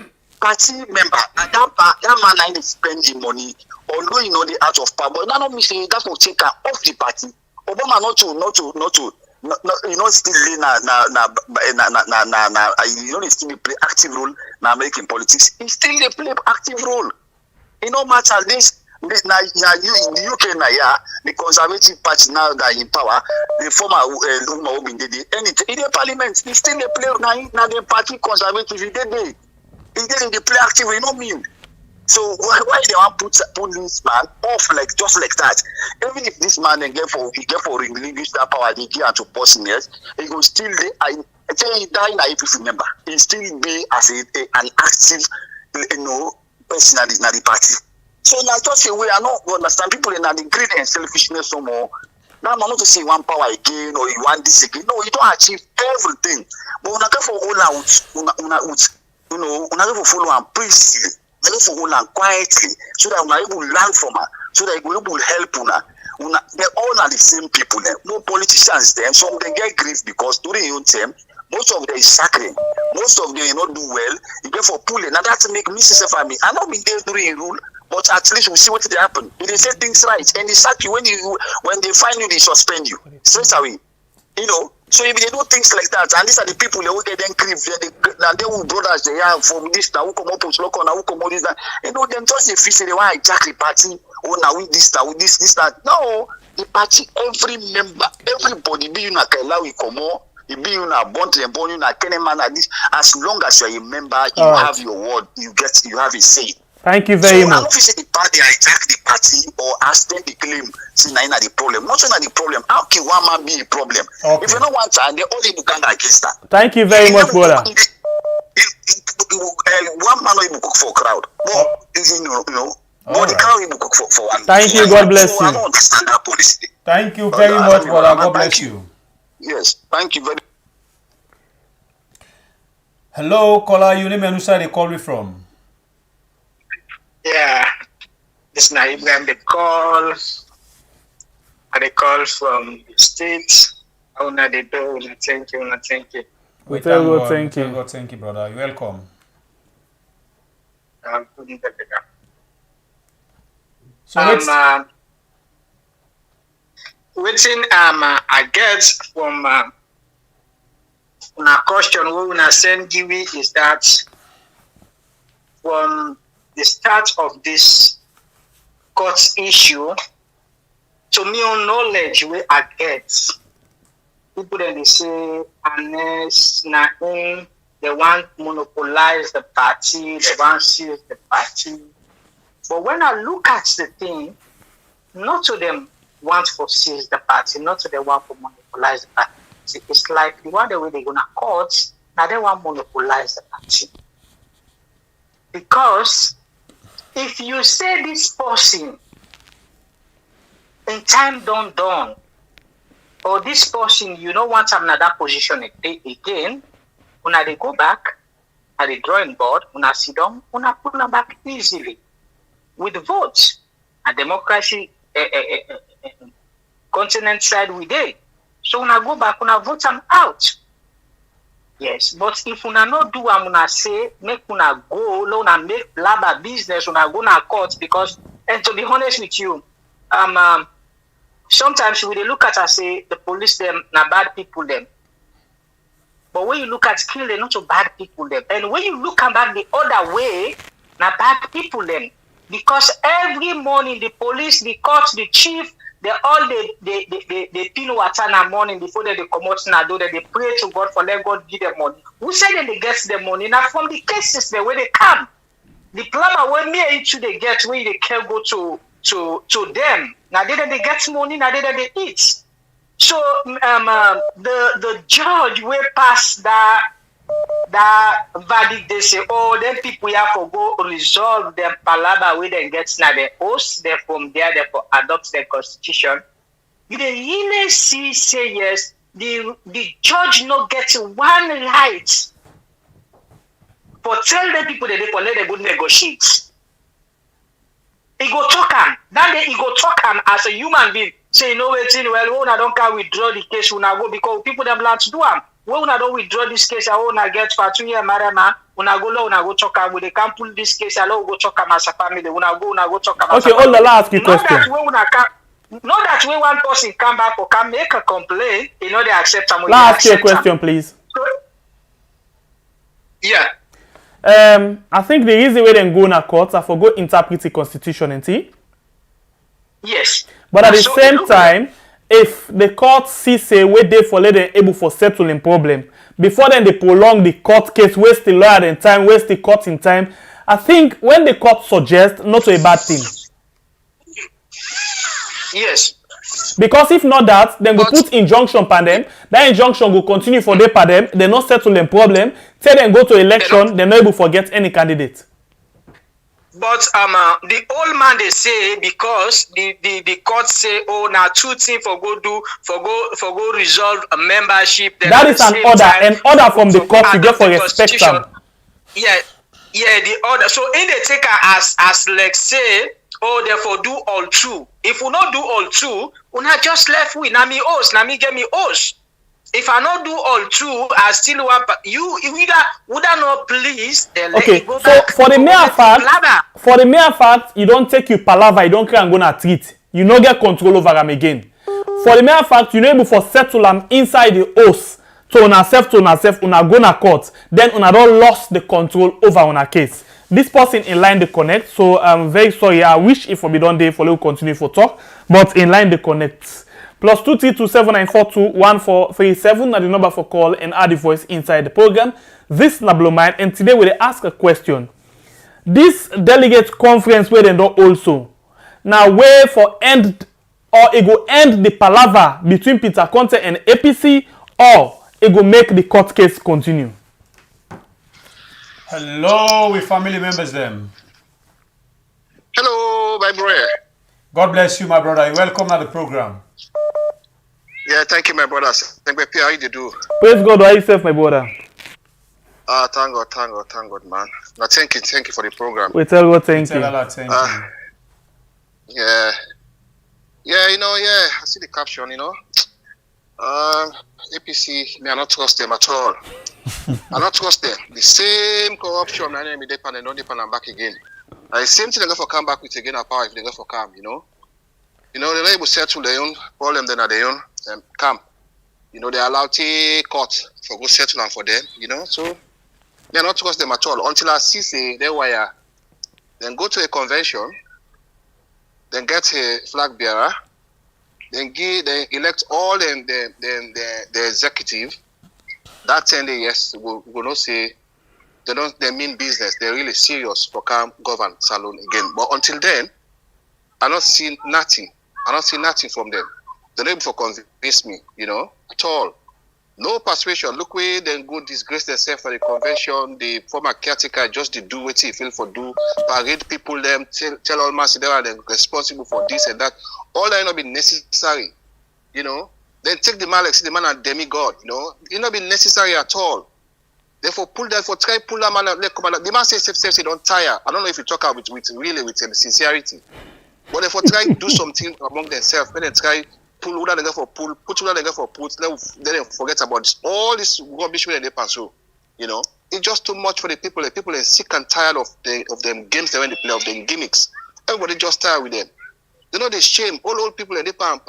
Party member, and that man ain't spending money, although you know the out of power. But not me say that will take her off the party. Obama not to, you know, still you know, they still play active role in American politics. He still they play active role. You know, matter this. Now you in the UK now, yeah, the Conservative Party now that in power, the former in the parliament, they still they play now the party Conservative, they play active, you know what I mean? So why they want to put this man off like just like that? Even if this man get for relinquish that power, they give to person years, he will still I tell you die now if you remember, he still be as an active, you know, person in the party. So now just a way I don't understand people in the greed and selfishness no more. Now I'm not to say one power again or you want this again. No, you don't achieve everything. But when I go for all out, you know, when I go for follow and peacefully, I go for all and quietly, so that when I will learn from her, so that we will help her. They all are the same people. No politicians there. Some of them get grief because during your term, most of them is sacring. Most of them not do well. You get for pulling. Now that's make me say for me. I not be there during a rule. But at least we see what they happen. If they say things right, and they sack you when they find you, they suspend you straight away. You know. So if they do things like that, and these are the people they will get them grief, they will brothers they have from this now who come up with local now who come out this. You know, them just they feel they want to hijack the party oh now with this, that. No, the party, every member, everybody be in a Kaila we come on. You be in a bond and born in a Keneman at this. As long as you are a member, you have your word. You have a say. Thank you very much. I'm not saying the party hijack the party or ask them the claim. See, now the problem. Not saying the problem. How can one man be a problem? If you don't want to, they only can against that. Thank you very much, brother. One man will cook for a crowd. But you know. But the crowd will cook for one. Thank you. God bless you. I don't understand that policy. Thank you very much, brother. God bless you. Yes, thank you very much. Hello, caller. Your name and where they call me from? Yeah, this is Ibrahim. They call from the States. How na they do? Thank you. Thank you. Thank you, brother. You're welcome. So waiting I get from a question we wanna send you is that from the start of this court issue, to me on knowledge we I get, people then they say unless they want monopolize the party, they want seize the party. But when I look at the thing, not to them want to seize the party, not to them want to monopolize the party. It's like the one the way they're gonna court, now they want to monopolize the party. Because if you say this person in time done, or this person you don't want another position again, when they go back at the drawing board, when I sit down, when I put them back easily with votes. And democracy continent side we did. So when I go back, when I vote them out. Yes, but if we not do what I say, make una go, una make blabber business, una go na court because, and to be honest with you, sometimes we look at and say the police them na bad people them. But when you look at kill them, not so bad people them. And when you look back the other way, na bad people them. Because every morning the police, the court, the chief, they all they pin water in the morning before they come out na do, they pray to God for let God give them money. Who said that they get the money? Now from the cases there where they come, the plumber when me and you they get where they can go to them. Now they get money, now they eat. So the judge will pass that verdict. They say, oh, then people have to go resolve them palaba where they get now the host. They from there, they for adopt their constitution. You really see say yes. The judge not get one right for tell the people that they for let them go negotiate. He go talk him. That day he go talk him as a human being. Say, you know waiting, well, when I don't can withdraw the case, when I go because people them plan to do them. When I don't withdraw this case, I want to get for 2 years, marama. When I go low, when I go talk him. When they can't pull this case, I go talk him as a family. When I go talk him as a family. Okay, hold on, ask you a question. Not that when one person come back or can make a complaint, you know they accept them. Ask you a question, please. Yeah. I think the easy way they go na court I for go interpret the constitution, ain't it? Yes. But at the same time, if the court sees a way they for let them able for settling problem, before then they prolong the court case, waste the lawyer in time, waste the court in time. I think when the court suggests not a bad thing. Yes. Because if not that, then we put injunction per them. That injunction will continue for them per them. They not settle them problem. Tell them go to election. They're not able to get any candidate. But the old man they say because the court say oh now two things for go resolve a membership. That is an order. An order from the court to get for respect them. Yeah, the order. So in the take as like say. Oh, therefore do all two. If we not do all two, we not just left with Nami host, Nami get me host. If I not do all two, I still want you would not please then okay, let you go so back. for the mere fact, you don't take your palava, you don't care and go na treat. You no get control over them again. For the mere fact, you know able for settle them inside the host to una self, una go na court, then una don't lost the control over una case. this person in line the connect. So I'm very sorry. I wish if we don't day for you continue for talk, but in line the connect. Plus 23279421437 na the number for call and add the voice inside the program. This na blow mind, and today we'll ask a question. This delegate conference where they do also now where for end or it go end the palaver between Peter Conteh and APC, or it go make the court case continue. Hello, with family members them. Hello, my brother. God bless you, my brother. You're welcome to the program. Yeah, thank you, my brothers. Thank you, how you do? Praise God, why yourself, my brother? Thank God, man. Now, thank you for the program. We tell God thank you. Thank you. Yeah, I see the caption, APC, me, I not trust them at all. I not trust them. The same corruption, I name depend and don't depend and back again. The same thing they go for come back with again, power if they go for come, they're not able to settle their own problem, then at their own come. They allow take court for go settle and for them, so they not trust them at all. Until I see say they wire, then go to a convention, then get a flag bearer, then elect all the executive. That 10 days, yes, we will not say they mean business. They're really serious for come govern salon again. But until then, I not see nothing. I don't see nothing from them. They're not able to convince me, at all. No persuasion. Look where they go disgrace themselves for the convention. The former caretaker just to do what he feel for do. Parade people them, tell all masses they are responsible for this and that. All that not be necessary, Then take the man like see the man a demigod, It not be necessary at all. Therefore pull that for try pull that man let come out. The man say say don't tire. I don't know if you talk out with sincerity. But if they try to do something among themselves, then they try pull who they go for pull, put who they go for put, then they forget about this. All this rubbish when they pass through. It's just too much for the people. The people are sick and tired of them games they when they play, of them gimmicks. Everybody just tired with them. They shame. All old people and they pan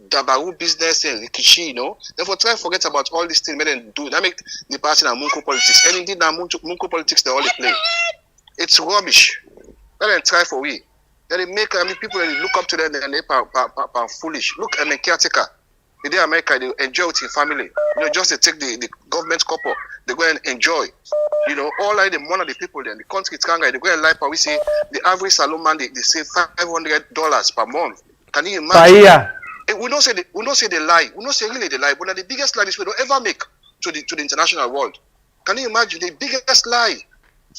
dabaru business and rikishi, Therefore try to forget about all these things they do. That make the party and Munko politics. And indeed now Munko politics they all they play. It's rubbish. Let them try for we. They make people look up to them and they are foolish. Look, caretaker. In America, they enjoy with your family. Just they take the government couple, they go and enjoy. All like the money of the people then, the country they go and lie. We say the average salon man they save $500 per month. Can you imagine? Per year. We don't say they lie. We don't say really they lie, but the biggest lie is we don't ever make to the international world. Can you imagine the biggest lie?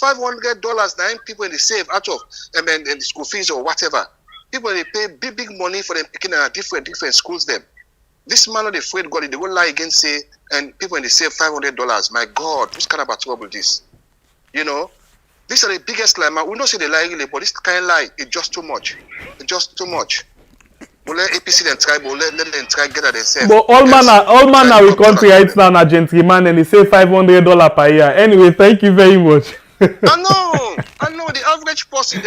$500 nine people they save out of the school fees or whatever. People they pay big money for them picking different schools them. This man not afraid God, they will lie again say and people they save $500. My God, what's kind of a trouble this? These are the biggest lie, man. We don't say they lie really, but this kind of lie is just too much. It's just too much. We'll let APC then try, but let them try get at themselves. But all man now we country right now na gentleman and he say $500 per year. Anyway, thank you very much. I know the average person.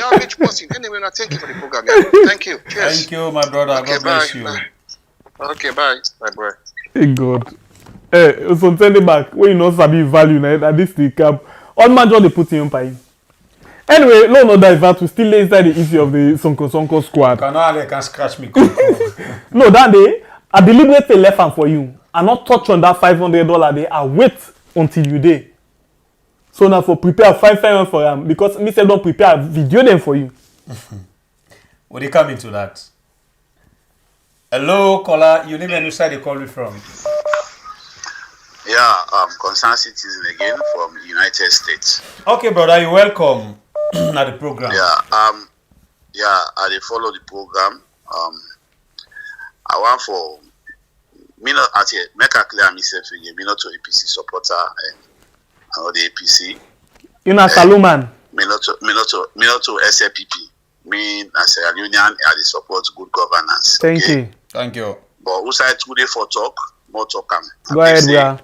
Anyway, now thank you for the program. Yeah. Thank you. Cheers. Thank you, my brother. Okay, God bless you. Bye. Okay, bye. Bye, bro. Thank God. So send it back. When you know sabi value na this the cap. All man just dey put in pay. Anyway, no divert. We still inside the issue of the Sonko squad. Can scratch me. No, that day I deliberately left am for you. I not touch on that $500 day. I wait until you dey. So now for prepare 5 for them because me say don't prepare video them for you. Will they come into that? Hello, caller. You name and which side they call me from? Yeah, concerned citizen again from United States. Okay, brother, you're welcome at the program. Yeah, I dey follow the program. I want for me not at here make a clear myself again. Me not to APC supporter and or the APC. You know Saluman. Me not to SLPP. Me as a union I dey support good governance. Thank you. Thank you. But who side today for talk? More talk am. Go ahead, yeah.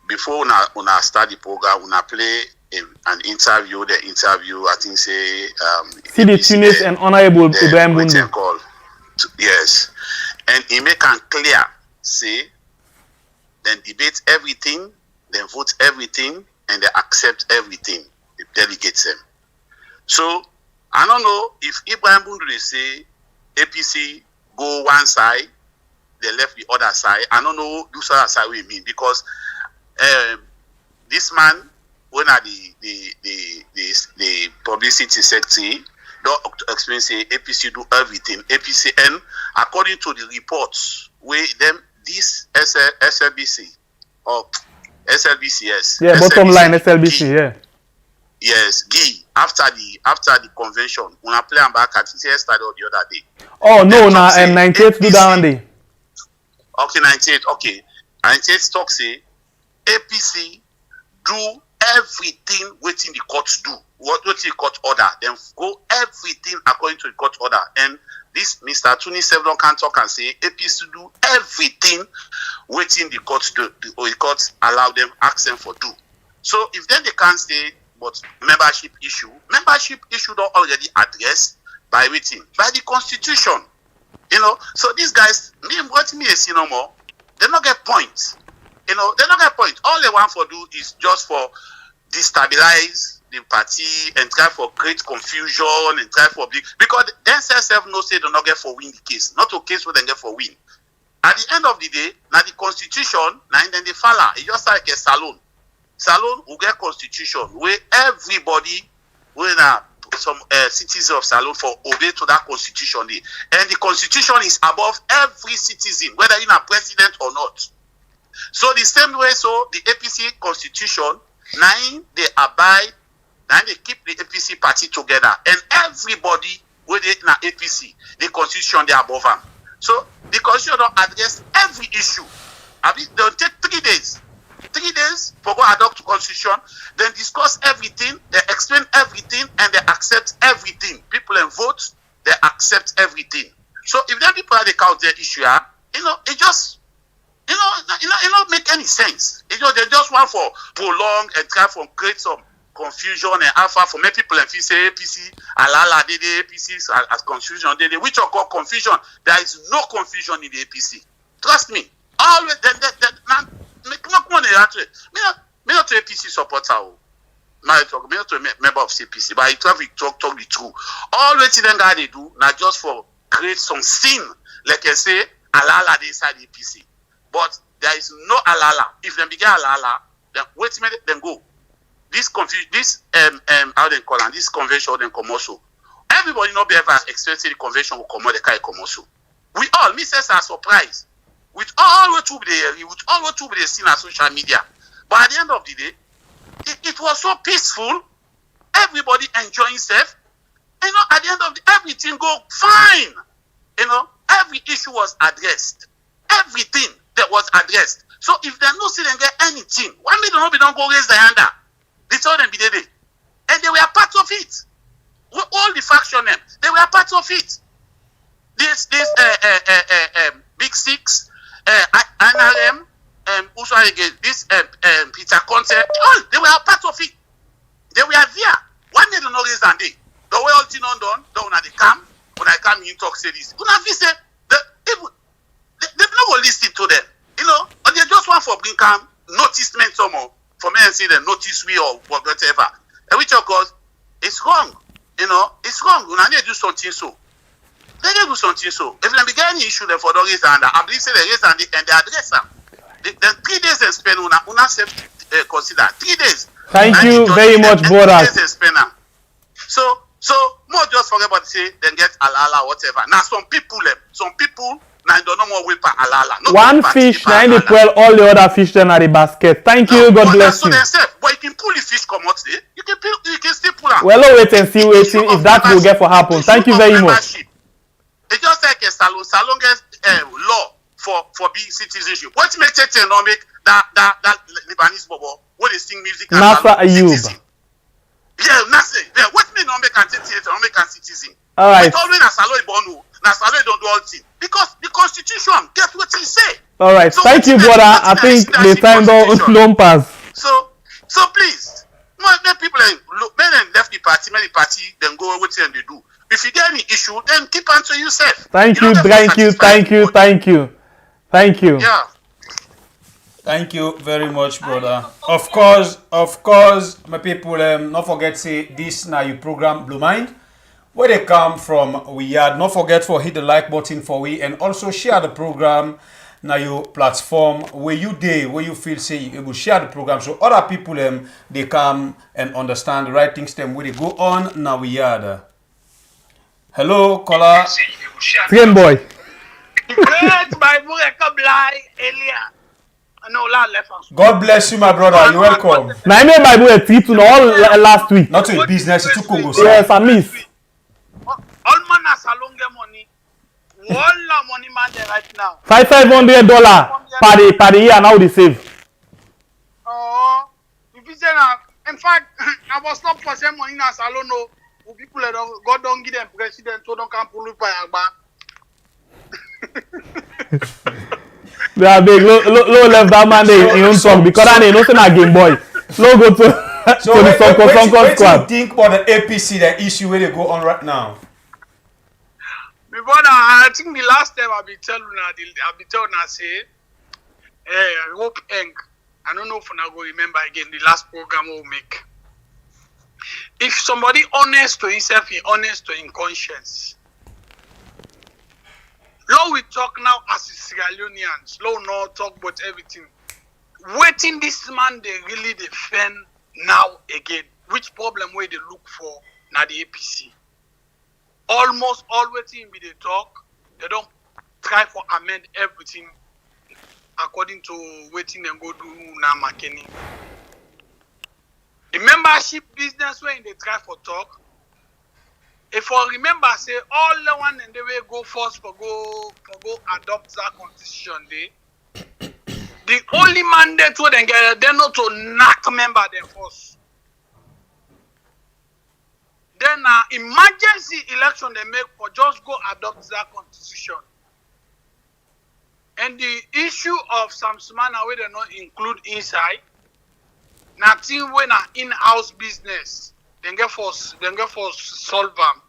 Before una start the program, una play an interview. The interview, I think say see the Tunis and Honorable Ibrahim Bundu. Yes, and he make it clear. Say, then debate everything, then vote everything, and they accept everything. They delegate them. So I don't know if Ibrahim Bundu they say APC go one side, they left the other side. I don't know this other side we mean because this man when are the publicity secretary don't explain say APC do everything. APC and according to the reports where them this SLBC or SLBCS. Yeah, bottom line SLBC, yeah. Yes, Guy, after the convention, when I play and back at yesterday or the other day. Oh no, now 98 do that one day. Okay, 98, okay. 98 talk say APC do everything waiting the court do. What the court order, then go everything according to the court order. And this Mr. Tuni Sevlon can talk and say APC do everything waiting the court do, or the court allow them, ask them for do. So if then they can't say but membership issue don't already addressed by waiting by the constitution. You know, so these guys, what me see no more, they not get points. You know, they not get point. All they want for do is just for destabilize the party and try for create confusion and try for big because themselves no say they not get for win the case. Not a case where they get for win. At the end of the day, now the constitution, now then they follow. It's just like a salon. Salon will get constitution where everybody will some citizens of Salon for obey to that constitution. And the constitution is above every citizen, whether you're a president or not. So the same way, so the APC constitution, now they abide, now they keep the APC party together. And everybody within the APC, the constitution, they are above them. So the constitution don't address every issue. I mean, they'll take 3 days. 3 days for go adopt the constitution, then discuss everything, they explain everything, and they accept everything. People and vote, they accept everything. So if then people are the count their issue, it just it don't make any sense. They just want for prolong and try for create some confusion and alpha for many people and feel say APC alala dede APC as confusion dede which are called confusion. There is no confusion in the APC. Trust me. Always me not to APC supporter. Me not to member of CPC, but I talk the truth. All the things that they do now just for create some sin, like I say, alala they inside APC. But there is no alala. If they begin alala, then wait a minute, then go. This how they call it, this convention then come also. Everybody not be ever expecting the convention will come out the kind come also. We all, misses are surprised. With all what they see on social media. But at the end of the day, it was so peaceful. Everybody enjoying self. You know, at the end of the everything go fine. You know, every issue was addressed. Everything that was addressed. So if they no see them get anything, why me don't go raise their hand up? They told them be there. And they were part of it. All the faction them, they were part of it. This Big Six, NRM, also again this Peter Conteh, all they were part of it. They were there. One day the no raise and day. The way all thing done, when they come, when I come in talk say this. When I say they not go listen to them. You know, and they just want for bring come noticement somehow. For me and say they notice we or whatever. And which of course it's wrong. You know, it's wrong. When they do something so. They do something so. If they begin any issue, they for the raise hand. I believe say they raise hand and they address them. Then 3 days they spend una self consider 3 days. Thank you very much, brother. So more just forget about say then get alala whatever. Now some people now don't know more weapon alala. One fish, now they pull all the other fish then at the basket. Thank you, God bless you. But you can pull the fish come out there. You can still pull out. Well, let's wait and see if that will get for happen. Thank you very much. It's just like a salon gets law for being citizenship. What makes it not make that Lebanese bobo when they sing music and Nasa Ayub. Yeah, nothing. Yeah, what me not make a citizen? All right. But always na salon ibonu, na salon don't do all things because the constitution get what he say. All right. So thank you, brother. I think the time don't pass. So please, let people left the party, the party, then go what they do. If you get any issue, then keep answer yourself. Thank you. Yeah. Thank you very much, brother. Of course, my people, not forget say this now you program Blue Mind. Where they come from, we had not forget for hit the like button for we and also share the program now your platform where you day where you feel say you will share the program so other people they come and understand the right things them where they go on now we had. Hello, caller. Game boy. Great Bible come lie earlier. No, left us. God bless you, my brother. You're welcome. Now I made my boy a tweet to all last week. Not to business, it's to Congo. Yes, I miss. All man has salon get money. All the money man there right now. $500 per the year now they save. Oh, if you say now, in fact, I was not for some money in a salon. No, people that God don't give them president so don't come pull up by They are big. Low left that man there in own song because I know say na Game Boy. Low go to so the Sonko squad. What do you think about the APC, the issue where they go on right now? Before that, I think the last time I be telling you, say, I hope I don't know if I go remember again the last program we'll make. If somebody honest to himself, he honest to his conscience. Law we talk now as Sierra Leoneans. Law no talk about everything. Waiting this man they really defend now again. Which problem where they look for now the APC? Almost always in they talk, they don't try for amend everything according to waiting them go do now McKinney. The membership business when they try for talk. If I remember, say all the one and they will go first for go adopt that constitution day. The only mandate where they get they not to knock member them first. Then emergency election they make for just go adopt that constitution. And the issue of some smana where they not include inside. Nothing when in-house business. Then get for solve them.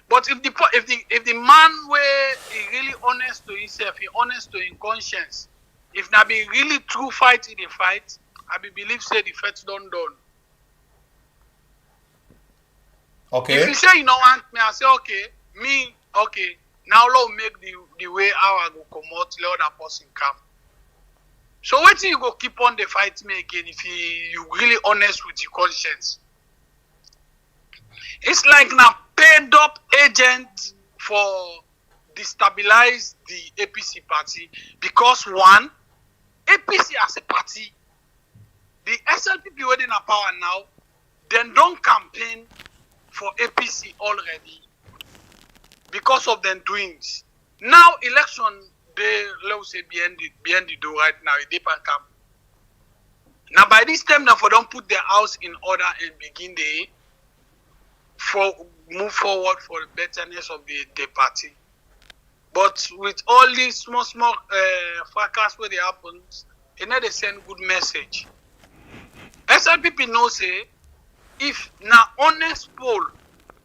But if the man where he really honest to himself, he honest to his conscience, if na be really true fight in the fight, I be believe say the fight done. Okay. If you say you don't want me, I say okay. Now let's make the way how I go come out, let other person come. So wait till you go keep on the fight me again if you really honest with your conscience. It's like now paid up agent for destabilize the APC party because one, APC as a party, the SLPP waiting in power now, then don't campaign for APC already because of them doings. Now election they let's say behind the door right now, they can come. Now by this time now for don't put their house in order and begin the for move forward for the betterness of the party. But with all these small fracas where they happen, they send good message. SLPP knows say if now honest poll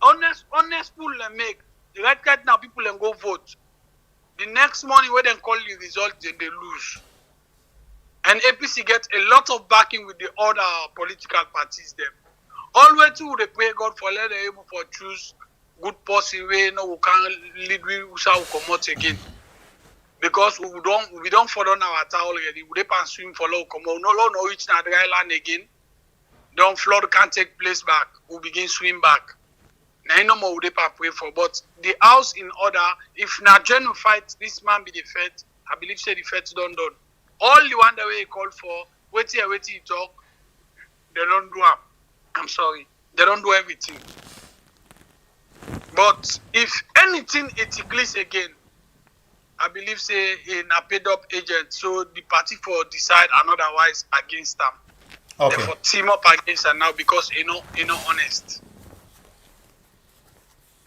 they make right now people then go vote. The next morning when they call the result they lose. And APC get a lot of backing with the other political parties them. Always too they pray God for let them able for choose good person way no we can lead we shall come out again. Because we don't follow our tower already. We don't swim for low come out. No reach na dry land again. Don't flood can't take place back. We begin swim back. Now no more we pray for. But the house in order, if na genuine fight, this man be the fate, I believe say the fate done. All the one that we call for, wait till you talk, they don't do it. I'm sorry. They don't do everything. But if anything it clears again, I believe say in a paid up agent, so the party for decide and otherwise against them. Okay. Therefore team up against them now because you know honest.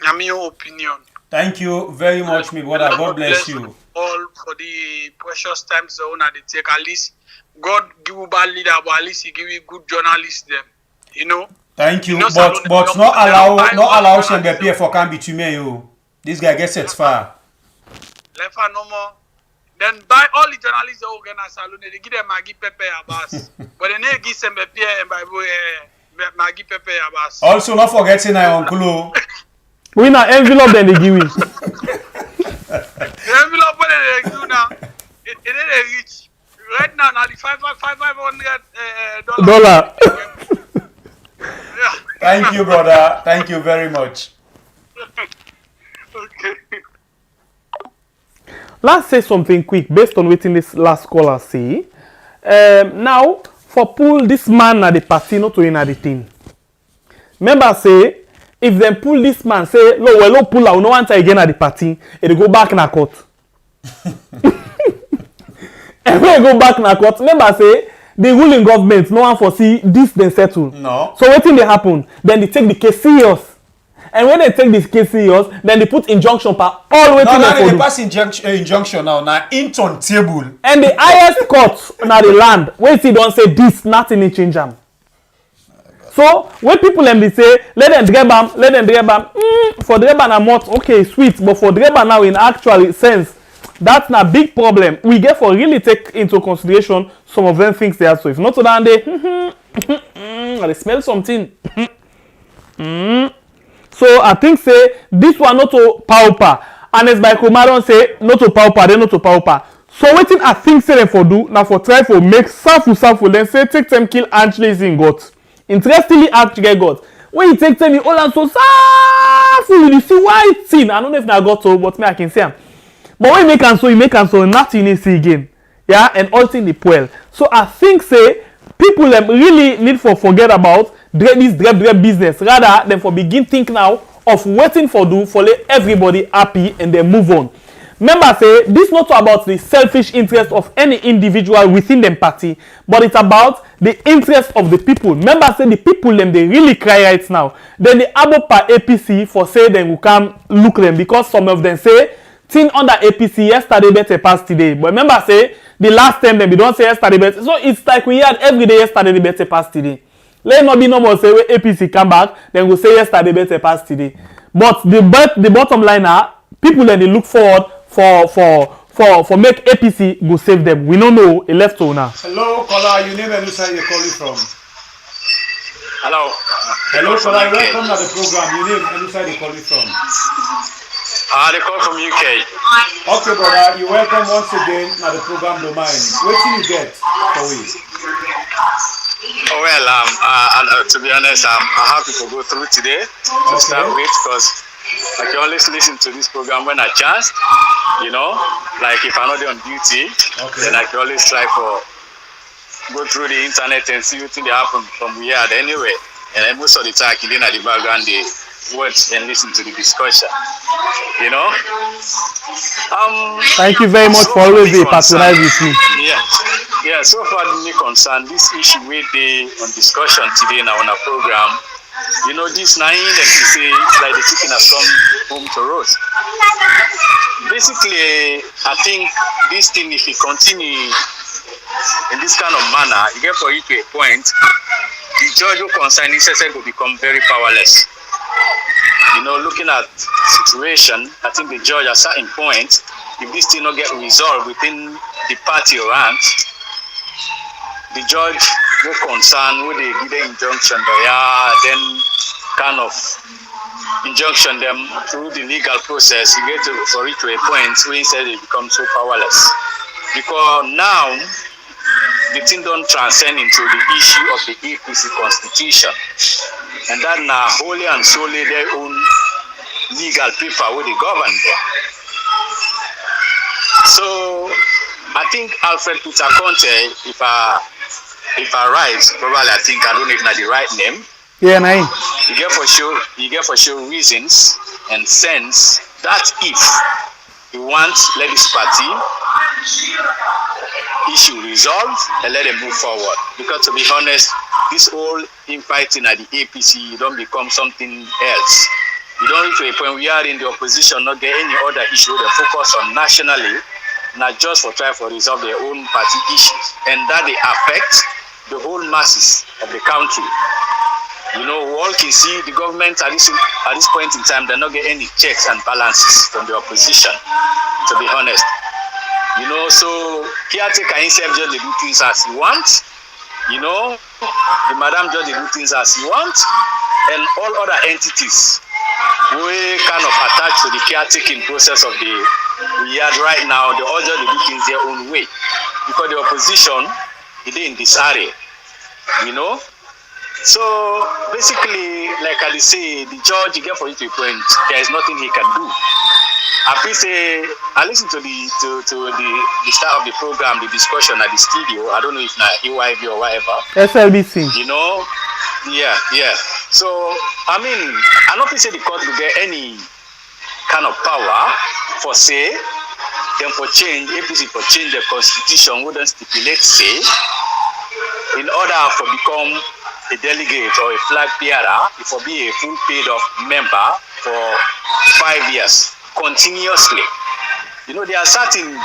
I'm your opinion. Thank you very much, my brother. God bless you. All for the precious times zone that they take. At least God give you bad leader, but at least He give you good journalists them. You know. Thank you, You know, but not allow Shembe for can be to me. This guy gets set far. Lefa no more. Then buy all the journalists that organize salon, they give them Maggie Pepe Abbas. But then they give some Pierre and Bible Maggie Pepe Abbas. Also, not forgetting I uncle. We now envelope then they give me. The envelope what they do now, it didn't reach. Right now, the $500 Dollar. Yeah. Thank you, brother. Thank you very much. Okay. Let's say something quick based on what this last caller say. Now, for pull this man at the party, not to in at the thing. Remember say, if them pull this man, say, no, well, no pull out, no answer again at the party, it'll go back in a court. And when you go back in a court, remember say, the ruling government, no one foresee this, then settle. No. So what thing they happen? Then they take the case serious. And when they take this case serious, then they put injunction power all the way to Now the they pass injunction now in table. and the highest court na the land wey still don say this nothing dey change am. So when people dem dey say let them drag am for drag am na mouth okay sweet but for drag am now in actual sense that na big problem we get for really take into consideration some of them things there. So if not so that dey I dey smell something. So I think say this one not to pauper and as by Komaron say not to pauper then not to pauper. So wetin I think say them for do now for try for make sample then say take them kill Angeles in God. Interestingly ask get God. When you take them you all and so sample you see why thing I don't know if na God so but me I can say am. But when you make am so nothing you see again. Yeah and all thing the well. So I think say people them really need for forget about this business rather than for begin think now of waiting for do for let everybody happy and then move on. Remember say this not about the selfish interest of any individual within them party but it's about the interest of the people. Remember say the people them they really cry right now. Then the abo per APC for say them will come look them because some of them say thing under APC yesterday better pass today. But remember say the last time them we don't say yesterday better. So it's like we had every day yesterday better pass today. Let not be no more say when APC come back, then go say yesterday better pass today. But the bottom line are people then they look forward for make APC go save them. We don't know a left owner. Hello, caller. You name and who side you calling from? Hello. Hello, caller. Welcome to the program. You name and who side you calling from? They call from UK. Okay, brother. You welcome once again to the program domain. What do you get for we? Oh, well, to be honest, I'm happy to go through today to start with because I can always listen to this program when I chance. You know, like if I'm not on duty, then I can always try for go through the internet and see what things happen from here anyway. And then most of the time, in the background, they watch and listen to the discussion. You know. Thank you very much for always being patronized with me. Yeah. So far, me concern this issue with the on discussion today now on our program. You know, this nine that you say like the chicken has come home to roast. Basically, I think this thing, if it continue in this kind of manner, you get for it to a point, the judge who concerned this will become very powerless. You know, looking at situation, I think the judge at certain point, if this thing not get resolved within the party ranks, the judge who concerned with the give them injunction, then kind of injunction them through the legal process, you get for it to a point where instead they become so powerless. Because now the thing don't transcend into the issue of the APC constitution. And that now wholly and solely their own legal paper where they govern them. So I think Alfred Peter Conteh, if I write, probably I think I don't even know the right name. Yeah, nine. You get for sure reasons and sense that if you want let this party issue resolved and let them move forward. Because to be honest, this whole infighting at the APC, you don't become something else. You don't reach to a point we are in the opposition, not get any other issue. They focus on nationally, not just for try for resolve their own party issues, and that they affect the whole masses of the country. You know, we all can see the government at this point in time, they're not getting any checks and balances from the opposition, to be honest. You know, so caretaker himself just dey do things as he wants. You know, the madam just dey do things as he wants, and all other entities we kind of attached to the caretaking process of the yard right now, they all just do things their own way because the opposition is in disarray. You know. So basically, like I say, the judge you get for you to a point, there is nothing he can do. I feel say I listened to the start of the program, the discussion at the studio. I don't know if na EYB or whatever. SLBC. You know, yeah. So I mean, I don't think say the court will get any kind of power for say them for change APC for change the constitution wouldn't stipulate say in order for become a delegate or a flag bearer, it will be a full paid off member for 5 years continuously. You know, there are certain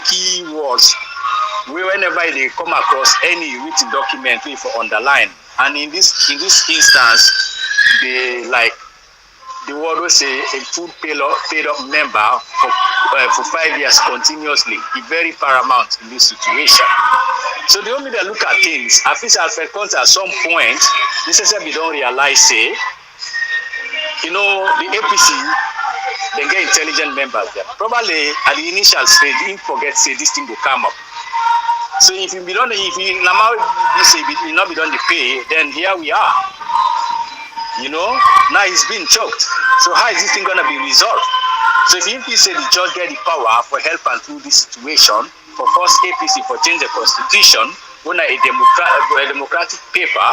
key words where whenever they come across any written document we for underline, and in this instance, they like the word will say a full paid up member for 5 years continuously is very paramount in this situation. So the only they look at things, I feel as Conteh at some point, necessarily don't realize say, you know, the APC they get intelligent members there. Probably at the initial stage, you forget say this thing will come up. So if you not be done the pay, then here we are. You know, now it's been choked. So how is this thing gonna be resolved? So if you say the judge get the power for help and through this situation, for force APC for change the constitution, when a democratic paper,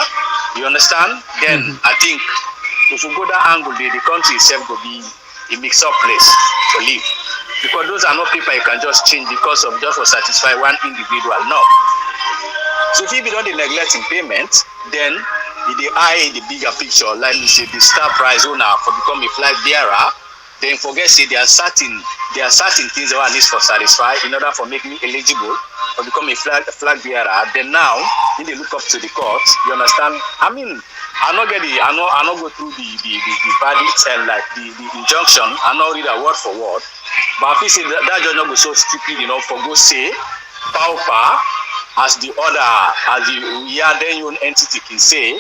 you understand? Then I think if you go that angle, the country itself will be a mix-up place to live. Because those are not people you can just change because of just for satisfy one individual. No. So if you don't neglect in payment, then the eye the bigger picture, like me say the star prize owner for become a flag bearer, then forget say there are certain things that one needs to satisfy in order for making me eligible for become a flag bearer. Then now when they look up to the court, you understand? I mean, I not go through the verdict and like the injunction. I not read a word for word, but I feel say that judge not go so stupid, you know, for go say power as the then own entity can say,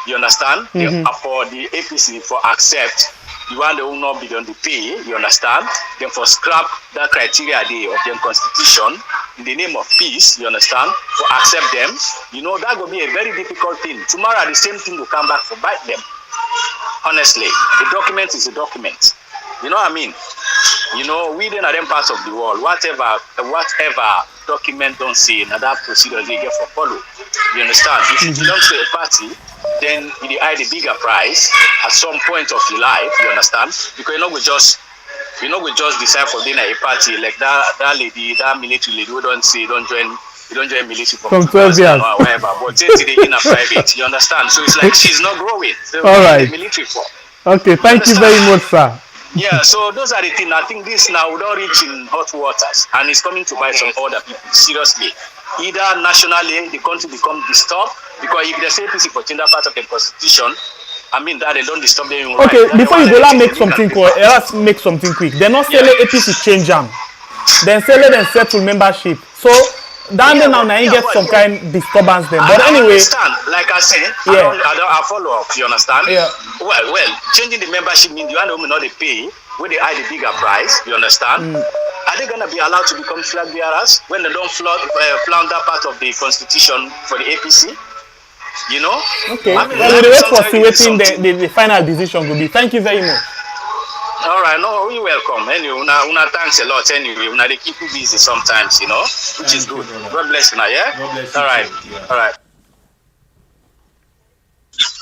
you understand? For the APC for accept the one that will not be on the pay, you understand? Then for scrap that criteria of their constitution in the name of peace, you understand? For accept them, you know, that will be a very difficult thing. Tomorrow the same thing will come back for bite them. Honestly, the document is a document. You know what I mean? You know, we then are them parts of the world. Whatever document don't say, now that procedure they get for follow. You understand? If you belong to a party, then you eye the bigger prize at some point of your life. You understand? Because you know we just decide for being a party like that lady, that military lady who don't join military from 12 years or whatever. But today in a private, you understand? So it's like she's not growing. So all right. The military for. Okay, thank you very much, sir. Yeah, so those are the things. I think this now we don't reach in hot waters, and it's coming to bite some other people seriously. Either nationally, the country become disturbed because if they say APC for change that part of the constitution, I mean that they don't disturb them. Okay, before you go, let's make something quick. They're not selling APC change them. Then sell it and settle membership. So that may now get some kind of disturbance then. But anyway, like I said, I follow up. You understand? Yeah. Well, changing the membership means the one who may not pay, when they eye the bigger price. You understand? Are they gonna be allowed to become flag bearers when they don't flounder part of the constitution for the APC? You know? Okay. I mean, well, we'll wait for waiting the final decision will be. Thank you very much. All right, no, you're welcome. Anyway, una thanks a lot. Anyway, una they keep you busy sometimes, you know, which is good. God bless you, now, yeah. God bless all you. Right, Yeah. all right.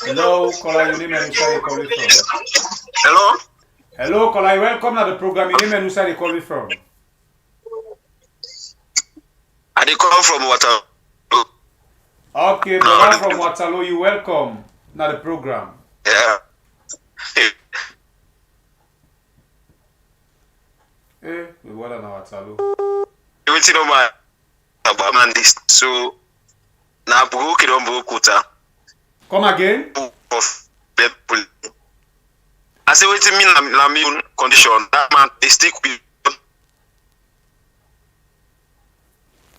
Hello, caller, your name and who side you calling from? Hello? Hello, caller, welcome to the program. Your name and who side you calling from? I dey call from Waterloo. Okay, brother from Waterloo, you welcome to the program. Yeah. We were na Waterloo. Everything on my about this. So now broke it on Bokuta. Come again? I say waiting me na me condition. That man they stick with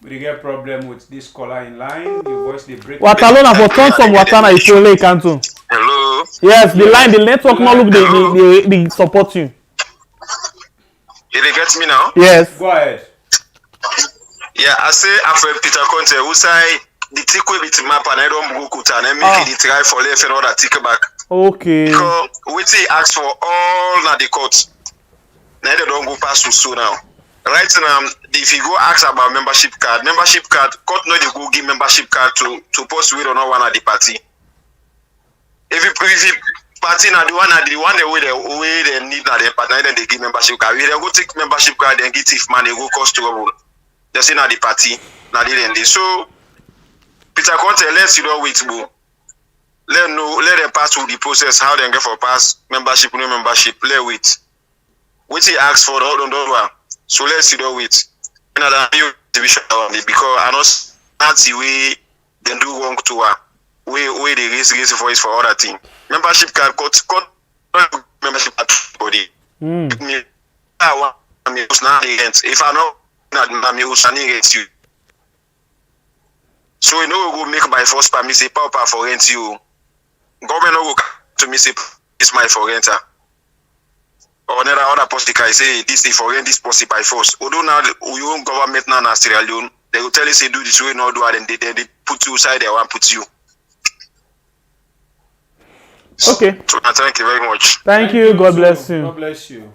We get problem with this caller in line. Your voice they break. Watalona for turn some water na Ipole Kanto. Hello. Yes, the line, the network not look they support you. You dey get me now? Yes. Go ahead. Yeah, I say after Peter Conteh, who say the tick will be to map and I don't go kuta and make it try for left and all that tick back. Okay. Because we say ask for all na the court. Now they don't go past so now. Right now, if you go ask about membership card, court no they go give membership card to post with or not one at the party. If you party na the one they need na the partner then they give membership card. We then go take membership card and get if man they go cause trouble. They say na the party, na the end. So Peter Conteh, let's wait bro. Let them pass through the process how they get for pass membership, no membership. Let wait. Wait he ask for don't one. So let's wait. Another division because I know that's the way they do wrong to her. Way they raise voice for other thing. Membership card court membership card body. If I know that me against you. So you know we go make by force per me say power for rent you. Government no go to me say it's my for renter. Or other post can say this is for rent this policy by force. Although now we own government now in Sierra Leone, they will tell you say do this way, no do it, and they put you side there, one put you. Okay. So thank you very much. Thank you. God bless you. God bless you.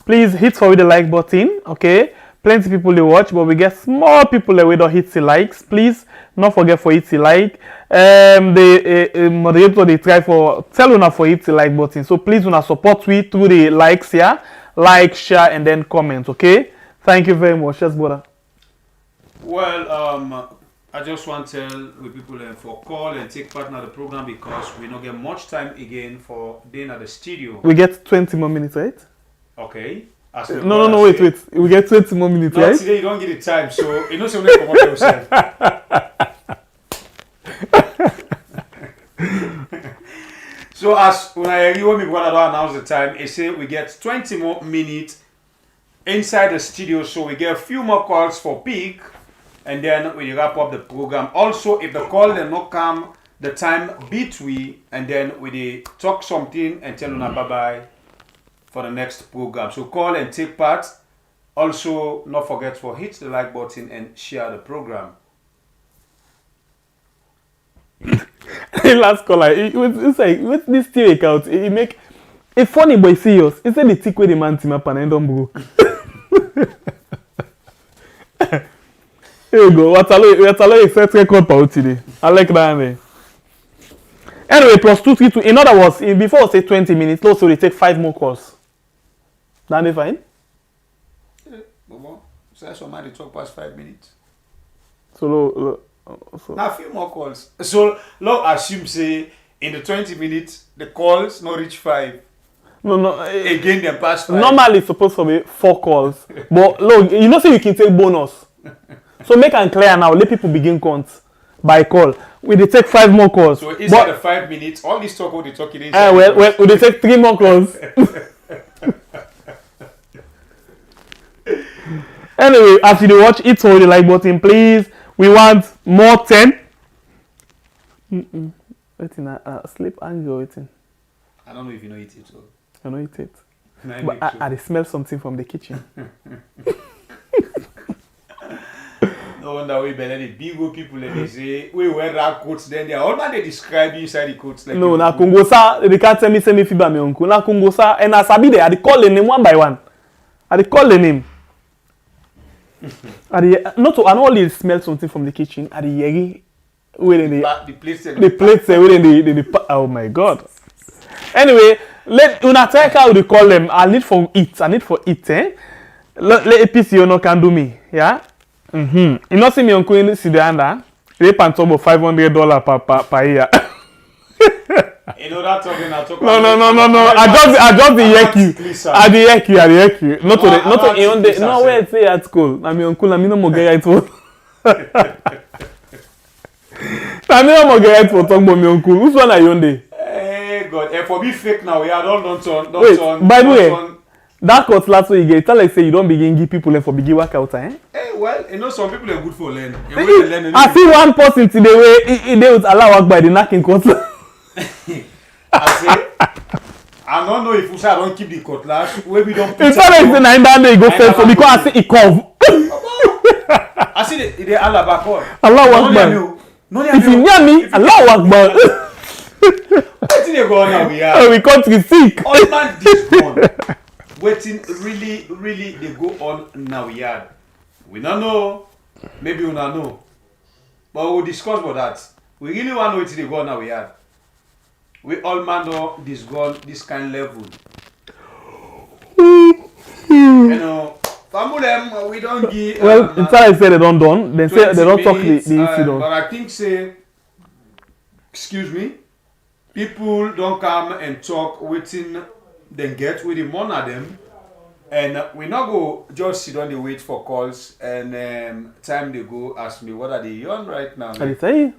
Please hit for the like button. Okay. Plenty people they watch, but we get small people that we don't hit the likes. Please not forget for hit the like. The moderator they try for tell una for hit the like button. So please una support we through the likes here, like, share, and then comment. Okay. Thank you very much. Yes, brother. Well, I just want to tell people for call and take part in the program because we don't get much time again for being at the studio. We get 20 more minutes, right? Okay. No, wait. We get 20 more minutes, no, right? Today you don't get the time, so you know something come up yourself. So as when I hear me brother don't announce the time, it say we get 20 more minutes inside the studio, so we get a few more calls for peak, and then we wrap up the program. Also, if the call then not come, the time between, and then we talk something and tell una bye bye for the next program. So call and take part. Also, not forget to hit the like button and share the program. Last caller, it's like with this TV account, it make it funny but serious. It's the tick with the man team up and end on broke. Here you go. What's a set record power today? I like that name. Anyway, plus 232. In other words, before I say 20 minutes, also they take 5 more calls. That they fine? So somebody talk past 5 minutes. So now a few more calls. So long assume say in the 20 minutes the calls not reach 5. No. Again they pass 5. Normally it's supposed to be 4 calls. But look, you know say you can take bonus. So make and clear now, let people begin count by call. We dey take 5 more calls. So inside the 5 minutes, all this talk what they talking inside. Well, we dey take 3 more calls. Anyway, as you dey watch, hit the like button, please. We want more 10. Waiting, sleep angel waiting. I don't know if you know it at all. I know it. But I smell something from the kitchen. No wonder we belly the big old people like they say we wear that coats then they are all they describe inside the coats like no na Kongosa they can't tell me say me fiba me uncle na Kongosa and I sabi there I dey call the name one by one. I dey call the name. I don't only smell something from the kitchen. I dey yeri where the plates where oh my god. Anyway, let una check how they call them. I need for it. Let APC no can do me. Yeah. You know see me uncle in Sidanda. They pay about $500 per year. You know that talking No. I just the yak you. Not to no where say at school. I mean uncle, I mean no more get right for. I mean no more get right for talk about me uncle. Who's one are you on there? Hey God, and for be fake now, we are don't Wait, by the way, That cutlass wey you get, tell like say you don't begin give people for begin workout, eh? Hey, well, you know some people are good for learning. I see one person today where he would allow work by the knocking cutlass. I say, I don't know if we don't keep the cutlass. Where we don't. It's not like the 9 down there go first so because I see it curve. I see the Allah back on. Allah Akbar. If you near me, Allah Akbar. Waiting they go on now we are. Oh, we country sick. All man this one. Waiting really they go on now we are. We don't know. Maybe we don't know. But we'll discuss about that. We really want to know waiting they go on now we are. We all man know this gone this kind level. You know, family we don't give. Well, it's like I say they don't done. They say they don't talk the incident. But I think say, excuse me, people don't come and talk waiting. Then get with the money them, and we not go just sit on the wait for calls and time they go ask me what are they on right now. I say.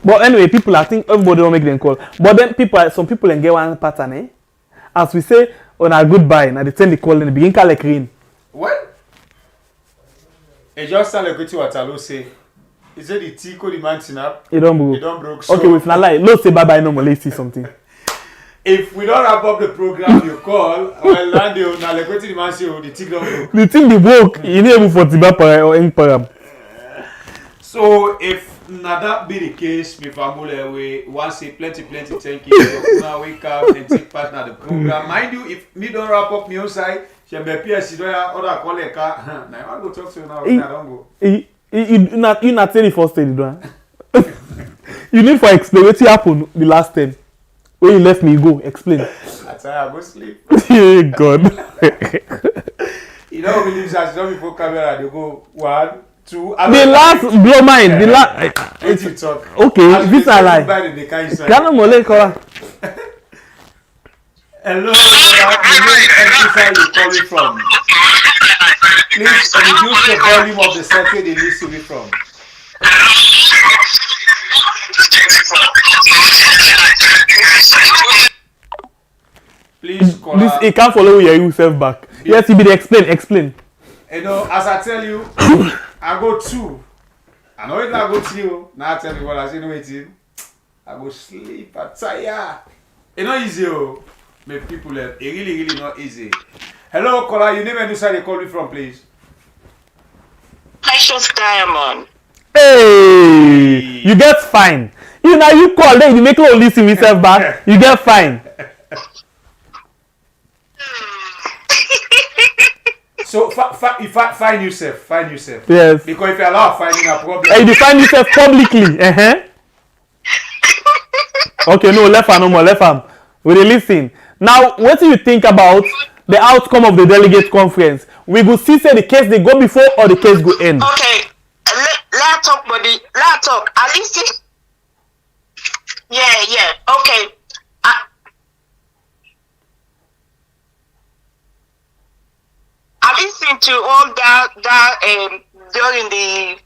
But anyway, people, I think everybody don't make them call. But then some people get one pattern, eh? As we say on a goodbye, now they turn the call and they begin call like rain. What? It just sound like what Atalo say. He said the tea could the man up. It don't broke. It don't broke. So okay, with not lie. Let's say bye bye no more. Let's see something. If we don't wrap up the program, you call. Well, land you now like what the man say. The tea don't broke. The thing they broke. You need able for Tiba or any param. So if that be the case, my family we want to say plenty thank you. Now we come and take part in the program. Mind you, if me don't wrap up my own side, she be PS other colleague. Now I want to talk to you now. I don't go. You not say the first thing, you You need for explain what happened the last time. When you left me, go explain. That's how I go sleep. Hey God. You know, believe that don't before camera they go 1, 2. The last blow mind. The last. What you talk? Okay, this I lie. Can mole kola. Hello, where you calling from? Please reduce the volume of the software they listen to me from. Please call. This he can't follow yourself back. Yes, he be the explain. You know, as I tell you, I go 2. I know it I go 3. Now I tell you what I say no waiting. I go sleep. I tire. It's not easy, oh. Make people it really not easy. Hello, caller. Your name and who side you call me from, please? Precious Diamond. Hey, you get fine. You know you call then you make no listen yourself back. You get fine. So find yourself. Yes. Because if you allow finding a problem. Hey, you define yourself publicly. Okay, no, left arm no more. Left arm. We listen. Now, what do you think about the outcome of the delegate conference? We go see say the case they go before or the case go end. Okay, let talk, buddy. Let talk. At least, yeah. Okay. I listened to all that during the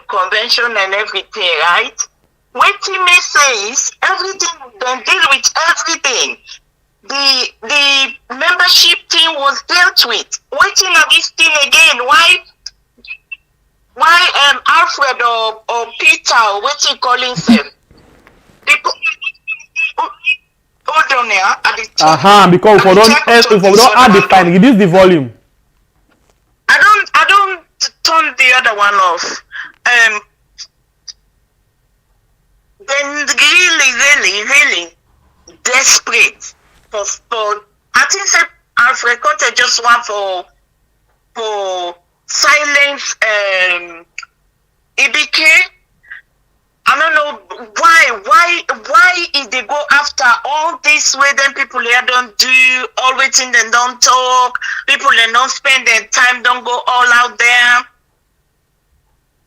convention and everything, right? What me says everything. Then deal with everything. The membership team was dealt with. Waiting on this thing again. Why Alfred or Peter or what you call himself? Hold on here at the top. Because if we don't add the fine, reduce the volume. I don't turn the other one off. Then really desperate for I think that Alfred Conteh just want for silence EBK. I don't know why if they go after all this way then people here don't do all waiting and don't talk, people they don't spend their time, don't go all out there.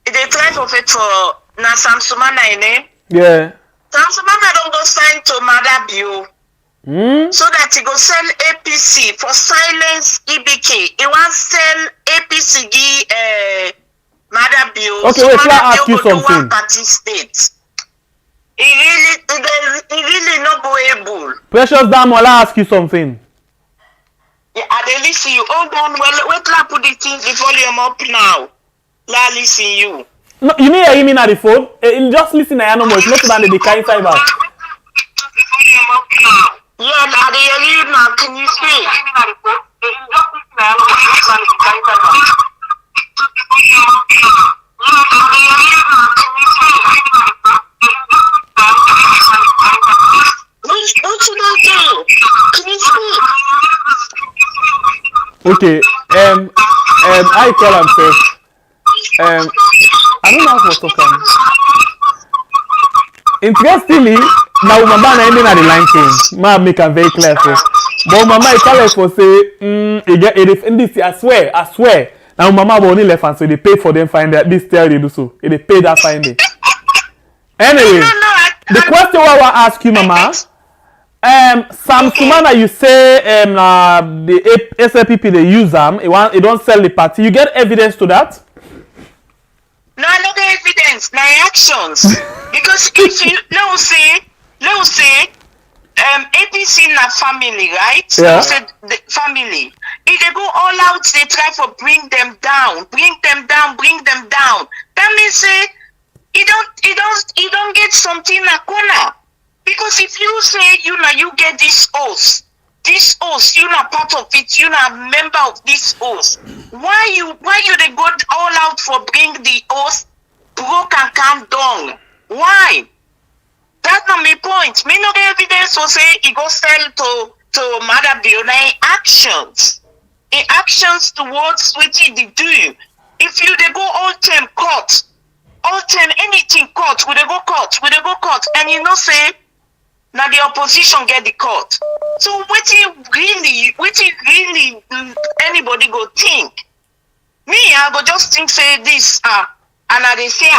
They try for it for na Samsumana name. Yeah. Samsumana don't go sign to Madabio. So that he go sell APC for silence EBK. He wants sell APC Madabio. Okay, wait, let I ask you something. Party state. He really not go able. Precious Damo, I'll ask you something. listen you. Hold on, well, wait till I put the volume up now. La listen you. No, you need to hear me now the phone. Just listen I no more. It's not than the kind side back. Yeah, now they hear you now. Can you speak? What should I do? Can you speak? Okay. I call himself. I don't know how to talk him. Interestingly, now mama na ending at the line thing. Ma make am very clear for. But mama I call her for say, this I swear. Now mama will only left and so they pay for them find that this tell they do so. They pay that finding. Anyway, the question I want to ask you, mama. Sam Sumana, you say the SLPP they use them. It don't sell the party. You get evidence to that? No, no evidence. No actions. Because if you let us say, APC na family, right? Yeah. So the family. If they go all out, they try to bring them down. That means say you don't get something in a corner. Because if you say you get this oath, you're not part of it, you're not a member of this oath. Why you they go all out for bring the oath broke and calm down? Why? That's not my point. Me no evidence to say he go sell to Mother Biona in actions. In actions towards what he do. If you they go all time court, anything court, we they go court, and you know say now the opposition get the court. So what really anybody go think? Me, I go just think say this and I say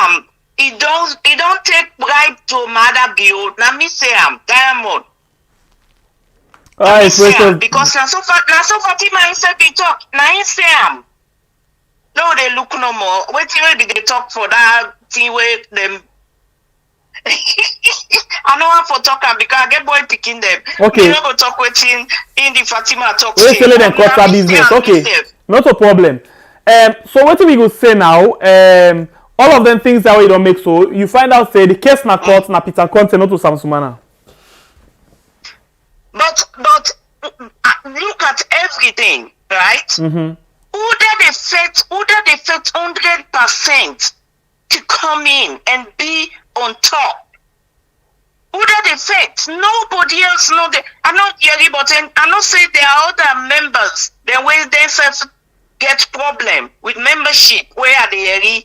it don't take bribe to Mother Bio. Now me say Diamond. Because now so far Fatima himself be talk. Now he say no they look no more. What they talk for that thing where them I know how for talk because I get boy picking them. Okay. You know go talk with in the Fatima talk. We're selling them court business. Okay. Not a problem. So what we go say now? All of them things that we don't make so you find out say the case na court na Peter Conteh not to Sam Sumana. But look at everything, right? Mm-hmm. Who they fit 100% to come in and be on top? Who they fit? Nobody else know that. I'm not hearing, but I not say there are other members. Then when they get problem with membership, where are they hearing?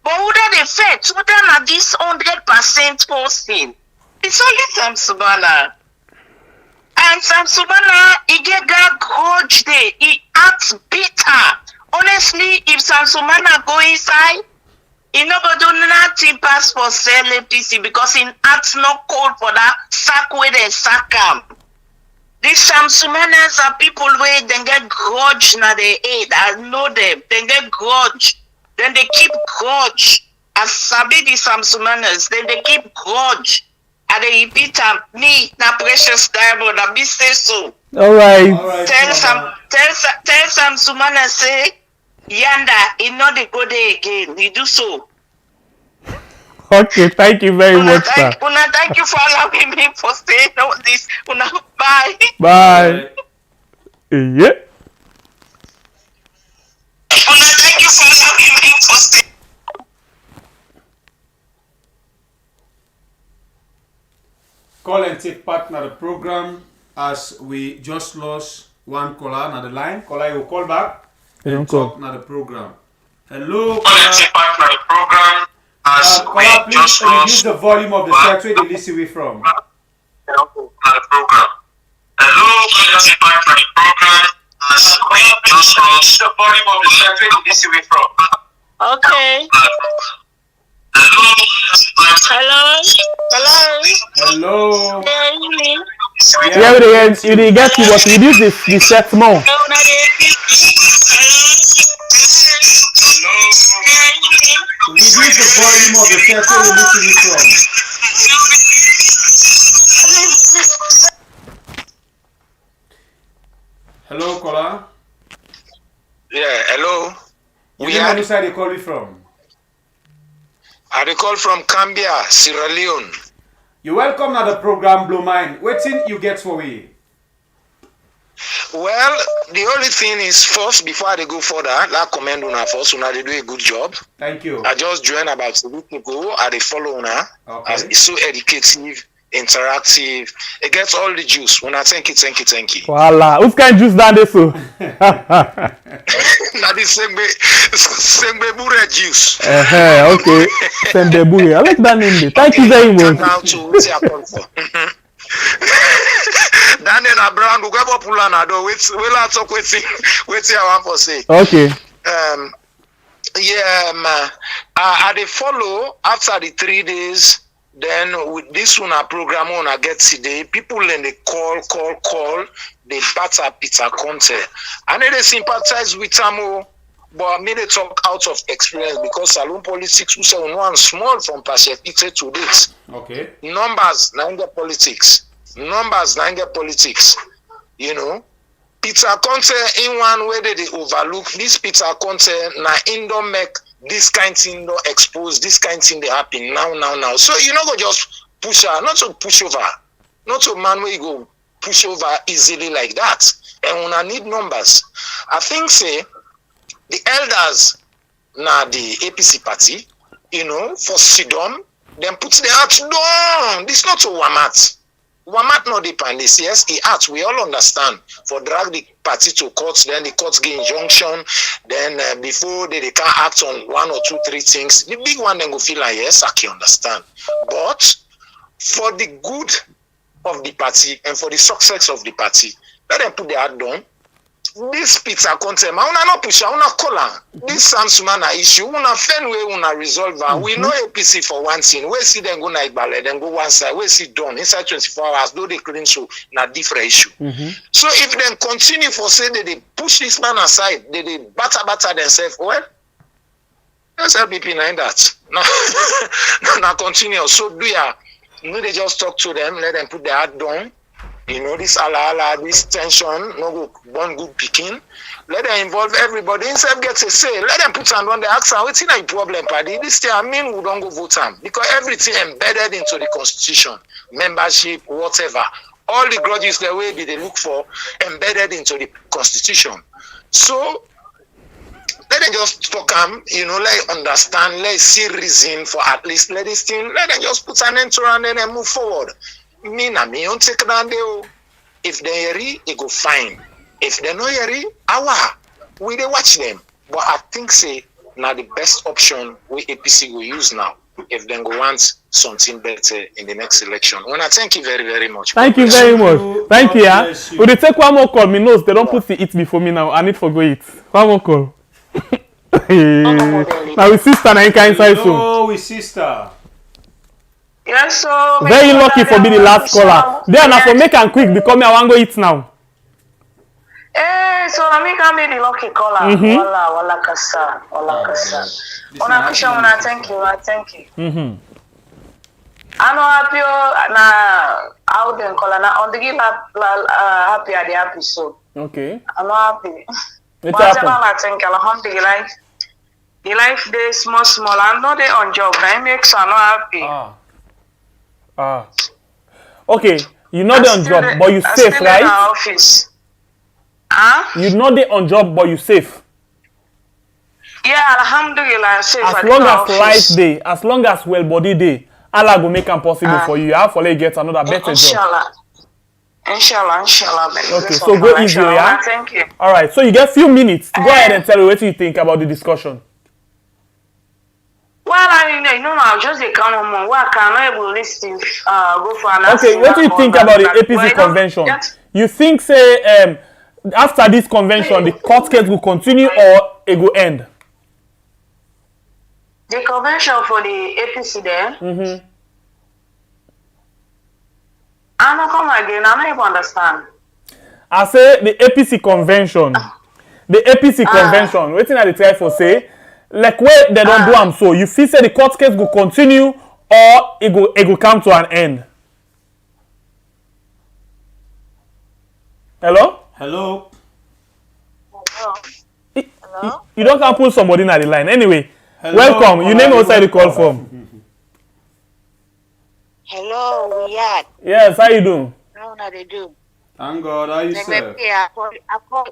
But who they fit? Who they are this 100% posting? It's only Sam Sumana. And Sam Sumana, he get that grudge there. He acts bitter. Honestly, if Sam Sumana go inside, he no go do nothing pass for sell APC because he acts not cold for that sack where they sack him. These Sam Sumanas are people where they get grudge na they hate. I know them. They get grudge. Then they keep grudge. As Sabi the Sam Sumanas, then they keep grudge. And they repeat me na precious diamond. I be say so. All right. Tell Sam Sumana say Yanda, he not the go there again. He do so. Okay, thank you very much, sir. Thank you for allowing me for saying all this. Bye. Bye. Yeah. Thank you for allowing me for saying. Call and take part in the program as we just lost one caller on the line. Caller, you will call back and talk on the program. Hello, call and take part in the program as we just please lost reduce the volume of the set where they listen we from. the program. Hello, call and take part in the program as we just lost the volume of the set where they listen we from. Okay. Hello. Hello. Yeah, you didn't get to what we did the set more. Reduce the volume of the set where they listen from. Hello, caller. man, who side they call you from? I dey call from Gambia, Sierra Leone. You welcome to the program Blow Mind. Waiting you get for we. Well, the only thing is first, before I dey go further, I commend una first. Una dey do a good job. Thank you. I just joined about a week ago. I dey follow una. Okay. It's so educative, interactive. It gets all the juice. Una thank you. Voila. Who's kind juice down there so? Na the same bure juice. Okay. Sembebure. I like that name there. Thank you very much. Now to where I come from. Daniel Abraham, we go popular na do. Wait, I talk waiting I want for say. Okay. I dey follow after the 3 days. Then with this one, our program on I get today, people then they call, they batter Peter Conteh. I know they sympathize with Tamo, but I made a talk out of experience because saloon politics we say one small from perspective to date. Okay. Numbers, Nanga politics. You know. Peter Conteh in one way they overlook this Peter Conteh na in don't make this kind thing don't expose this kind thing they happen now. So you know go just push her, not to push over, not to man where you go push over easily like that. And when I need numbers, I think say the elders na the APC party, you know, for Sidom, then put the heart down. This not a Wamat. Wamat not depend this, yes, the act we all understand. For drag the party to court, then the courts get injunction, then before they can act on 1 or 2, 3 things. The big one then go feel like yes, I can understand. But for the good of the party and for the success of the party, let them put their heart down. This Peter Conteh, una no push, una call her. This Samsung na issue, una find way, una resolve her. We know APC for one thing. We see them go na Igbale, then go one side. We see done inside 24 hours. Though they clean so na different issue. So if they continue for say that they push this man aside, they batter themselves. Well, let's LBP na in that. Now continue. So do ya? No, they just talk to them, let them put their heart down. You know, this this tension, no go one good picking. Let them involve everybody. Instead gets a say. Let them put on the action. What's in a problem, party? This thing, I mean, we don't go vote them because everything embedded into the constitution, membership, whatever, all the grudges the way they look for embedded into the constitution. So let them just talk them, you know, let understand, let see reason for at least let this thing. Let them just put an end to and then move forward. Me don't take down there. If they hear it go fine. If they no hear it, we dey watch them. But I think say now the best option we APC will use now. If they go want something better in the next election. When I thank you very, very much. Thank you very much. Thank you. Yeah. Will they take one more call? Me knows they don't put the it before me now. I need to go eat. One more call. Now we sister na inside soon. Oh, we sister. Yes, so very lucky for being the last caller. Then I for make am quick because me I want go eat now. So I make am the lucky caller. Wala kasa. Una thank you. I know happy na out then caller na on the give happy at the episode. Okay. I'm not happy. It's happen. I think alhamdulillah. The life day small. I'm not there on job. I make so I'm not happy. Okay, you're not there on job, but you safe, right? In our office. You're not there on job, but you safe. Yeah, alhamdulillah, I'm safe. As long as life day, as long as well body day, Allah will make it possible for you. You have to get another better job. Inshallah. Okay, so go easy, yeah? Thank you. All right, so you get few minutes. Go ahead and tell me what you think about the discussion. Well, I'll just count on more. Why can't I able listen? Go for an Okay, what do you think about the APC convention? You think, say, after this convention, the court case will continue or it will end? The convention for the APC there? I don't come again. I don't even understand. I say the APC convention. The APC convention. Waiting at the try for say. Like where they don't do them so. You feel say the court case will continue or it will come to an end. Hello? Hello? Hello? You don't can put somebody in the line. Anyway, Hello, welcome. You name outside the call welcome. from. Hello, we are. Yes, how you doing? How na they do? Thank God, how you Like say? I call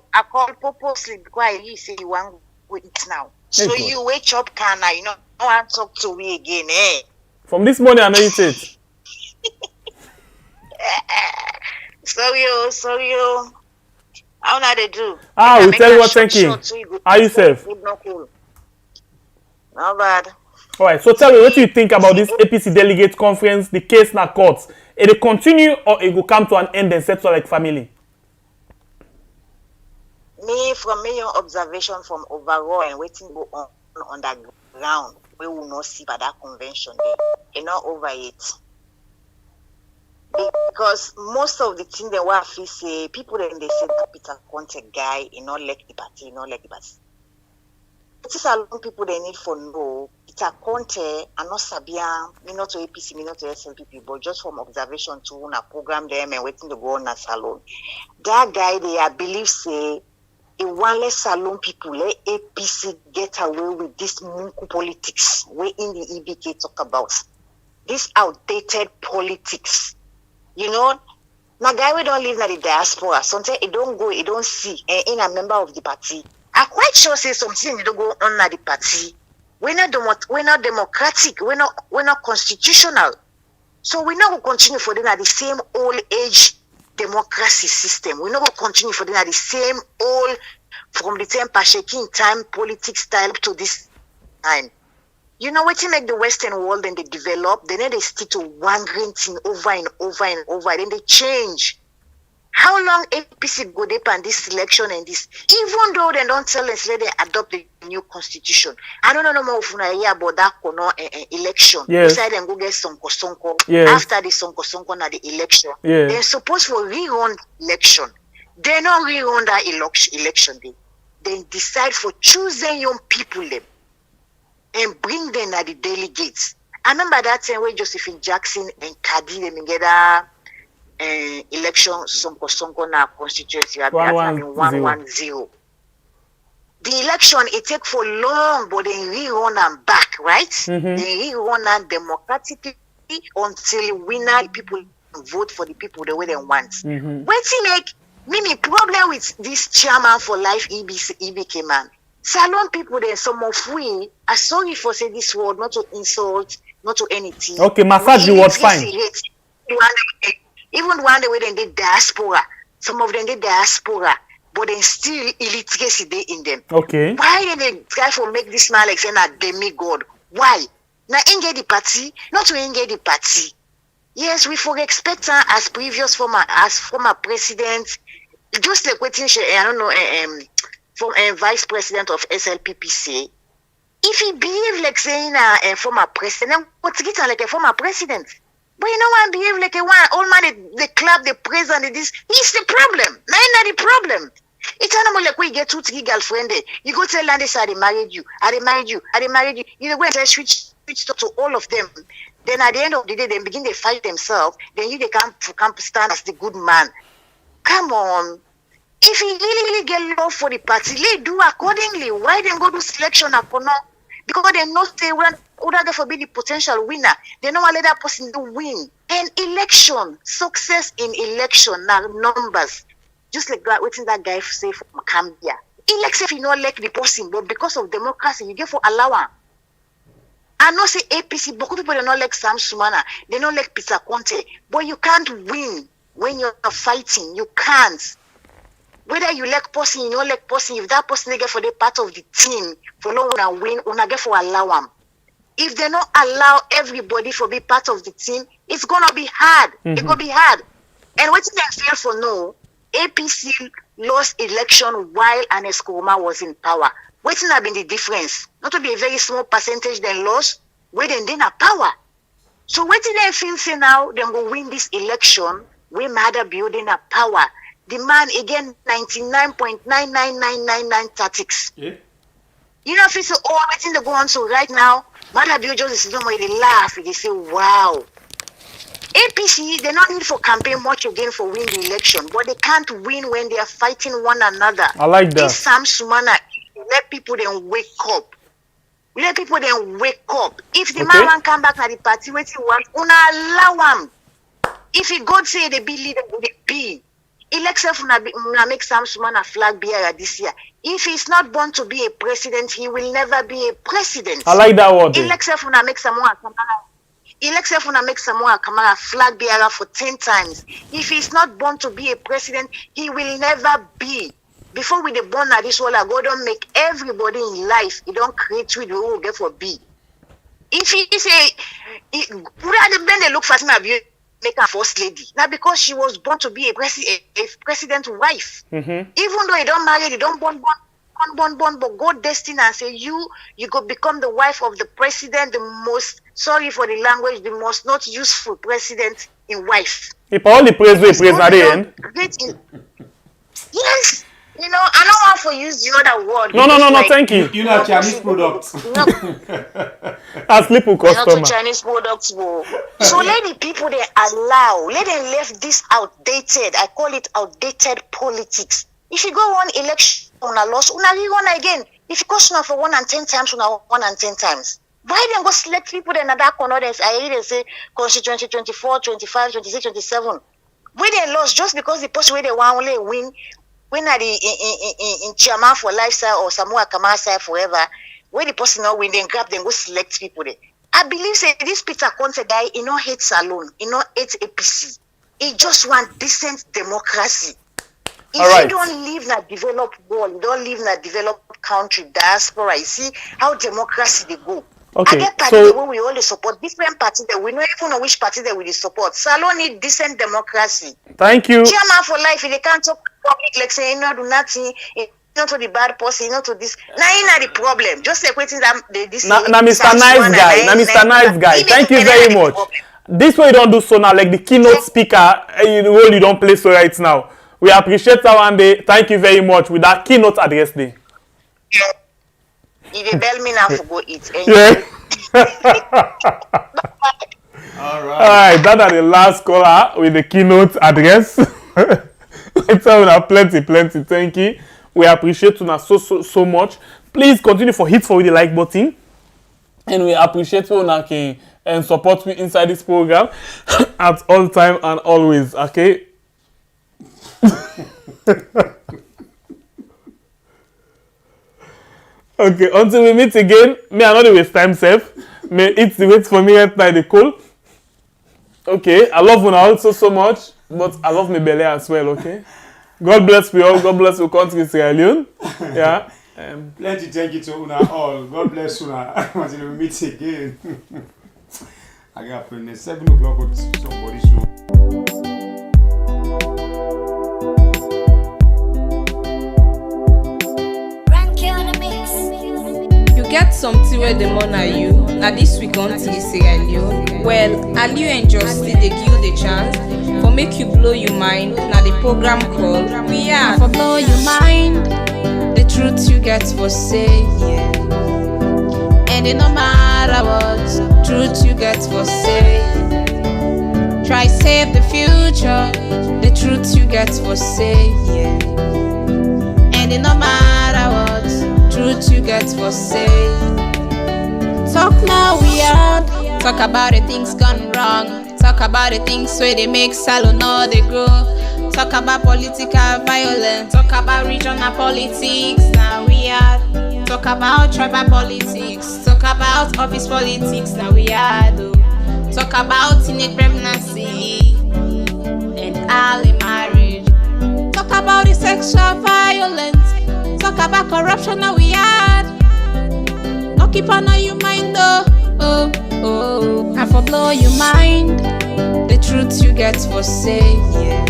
purposely because you say you want to eat now. Hey, So God. you wake up, can I? You know, I want to talk to me again, eh? From this morning, I know eat it. So you. How na they do? Ah, we Make tell a you what short, thinking. short, so you go How you self? good, no cool. Not bad. All right. So tell me, what do you think about this APC delegate conference? The case na court. It will continue or it will come to an end and settle like family? Me, from me, your observation from overall and waiting go on the ground, we will not see by that convention. They not over it. Because most of the thing they want to say, people then they say that Peter Conteh guy, he not like the party, he not like the party. This is a long people they need for know. Peter Conteh, and not Sabian, me not to APC, me not to SLPP, but just from observation to una program them and waiting to go on a salon. That guy, they I believe say, a one less salon people, let APC get away with this munku politics, where in the EBK talk about. This outdated politics. You know, now guy we don't live in the diaspora. Sometimes it don't go, it don't see, and in a member of the party. I'm quite sure say something you don't go on at the party. We're not democratic, we're not constitutional. So we're not going to continue for them at the same old age democracy system. We're not going to continue for them at the same old from the time Pashekin time politics style to this time. You know what, to make the Western world and they develop, then they stick to one green thing over and over and over, then they change. How long APC go deep on this election and this, even though they don't tell us that they adopt the new constitution. I don't know more if you hear about that election. Yes. Beside them go get sonko. Yes. After the sonko na the election. Yes. They're supposed to rerun election. They not rerun that election day. Then decide for choosing young people them. And bring them at the delegates. I remember that time where Josephine Jackson and Kadi them get a election sonko na constituency. 110. The election it take for long, but they rerun them back, right? Mm-hmm. They rerun them democratically until winner people vote for the people the way they want. Mm-hmm. What's he make? Mimi problem with this chairman for life EBK man. Salon people there, some of we are sorry for say this word, not to insult, not to anything. Okay, massage the word fine. Even one way they did diaspora, some of them did diaspora, but then still illiteracy they in them. Okay. Why did they try to make this man like saying a demigod? Why? Now engage the party, not to engage the party. Yes, we for expect her as previous former president, just like waiting. I don't know. From a vice president of SLPP say, if he behave like saying a former president, what's it like a former president? But you know one behave like a one old man, the club, the president, this he's the problem. Not the problem. It's not like we get 2-3 girlfriends. You go tell Landis I married you, I married you. You know, go and switch to all of them. Then at the end of the day, they begin to fight themselves. Then they come stand as the good man. Come on. If he really get love for the party, they do accordingly. Why them go do selection upon no? Because they know they would for be the potential winner. They know let that person to win. And election, success in election now numbers. Just like that, waiting that guy say from Cambia. Election if you not like the person, but because of democracy, you get for allowance. I know say APC, but people they not like Sam Sumana, they don't like Peter Conteh, but you can't win when you're fighting. You can't. Whether you like person, you don't like person, if that person they get for the part of the team, for no one win, una get for allow them. If they don't allow everybody for be part of the team, it's gonna be hard. Mm-hmm. It's gonna be hard. And what did they feel for no? APC lost election while Anes Kuruma was in power. What's not been the difference? Not to be a very small percentage then lost, where then have power. So what did they feel say now? They will win this election, we matter building a power. The man again 99.99999 tactics. Yeah. You know if it's all everything they go on so right now, Mother Bill just is where they laugh, they say, wow. APC, they not need for campaign much again for win the election, but they can't win when they are fighting one another. I like that. This Sam Sumana, let people then wake up. Let people then wake up. If the man want come back at the party, what he want, una allow him. If he go say the be leader, will be. Election una make some man a flag bearer this year. If he's not born to be a president, he will never be a president. I like that word. Election una make someone a flag bearer for 10 times. If he's not born to be a president, he will never be. Before we the born at this world, God don't make everybody in life. He don't create with who will get for B. If he say, then they look for him make her first lady. Now because she was born to be a president wife. Mm-hmm. Even though he don't marry, he don't born, but God destined and say you go become the wife of the president, the most, sorry for the language, the most not useful president in wife. If all the praise we praise at the end. Yes. You know, I don't want to use the other word. No, thank you. You know Chinese products. As people customer. Not Chinese products. So let the people they allow, let them leave this outdated, I call it outdated politics. If you go on election, una loss, una rerun again. If you cost for 1 and 10 times, una 1 and 10 times. Why then go select people in another corner? I hear they say constituency 24, 25, 26, 27. Where they lost just because the person where they want only win. When are in chairman for lifestyle or Samoa Kamara side forever, where the person not win, then grab, then go select people there. I believe say this Peter Conteh guy, he not hate Salon, he not hate APC. He just want decent democracy. If you don't live in a developed world, you don't live in a developed country, diaspora, you see how democracy they go. Okay, I get party where we all support different parties that we don't even know which party that we support. Salon need decent democracy. Thank you. Chairman for life, if they can't talk public like say not do nothing, not to the bad person, not to this. Now not the problem. Just like waiting that this. Now Mr. Nice Guy. Now Mr. Nice Guy. Thank you very much. This way you don't do so now, like the keynote speaker, the role you don't play so right now. We appreciate that one day. Thank you very much with that keynote address day. If you bell me now for go eat. Yeah. All right, that are the last caller with the keynote address. It's plenty. Thank you. We appreciate you so much. Please continue for hit for the like button, and we appreciate you okay, and support me inside this program at all time and always. Okay. Okay, until we meet again, may I not waste time, safe. May it's the wait for me right now, the call. Okay, I love Una also so much, but I love my belly as well, okay? God bless you all, God bless your country, Sierra Leone. Yeah. Plenty thank you to Una all. God bless Una until we meet again. I got to 7 o'clock with somebody show. Get something where the money you. Now this week on Sierra Leone. Well, Aliu and Justin they give you the chance for make you blow your mind. Now the program called We Are for blow your mind. The truth you get for say, yeah. And it no matter what truth you get for say. Try save the future. The truth you get for say, yeah. And it no matter what truth you get for say. Talk now weird. Talk about the things gone wrong. Talk about the things where they make salon or they grow. Talk about political violence. Talk about regional politics now weird. Talk about tribal politics. Talk about office politics now weird. Talk about teenage pregnancy and early marriage. Talk about the sexual violence. Talk about corruption now we had. No keep on your mind though. And for blow your mind. The truth you get for say, yeah.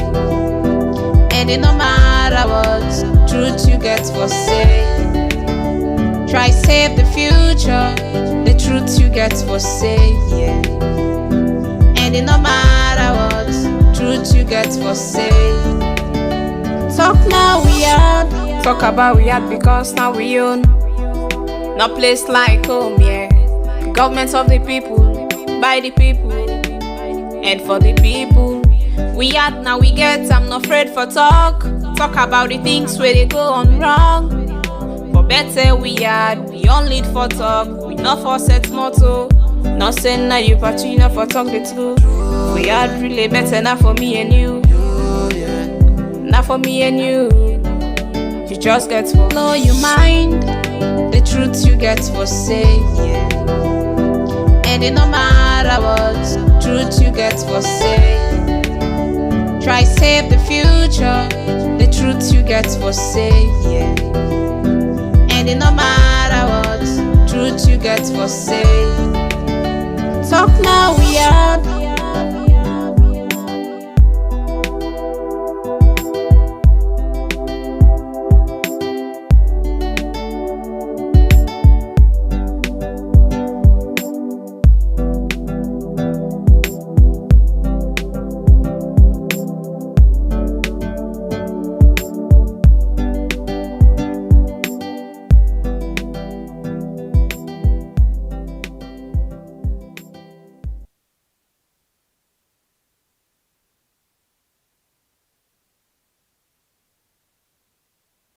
And it no matter what truth you get for say. Try save the future. The truth you get for say, yeah. And it no matter what truth you get for say. Talk now we had. Talk about we had because now we own. No place like home, yeah. Government of the people, by the people, and for the people. We had now we get, I'm not afraid for talk. Talk about the things where they go on wrong. For better we had, we on lead for talk, we not for set motto. Not saying now you party, not for talk the truth. We had really better now for me and you. Not for me and you. You just get to blow your mind. The truth you get for say, yeah. And it no matter what, truth you get for say. Try save the future. The truth you get for say, yeah. And it no matter what, truth you get for say. Talk now we are.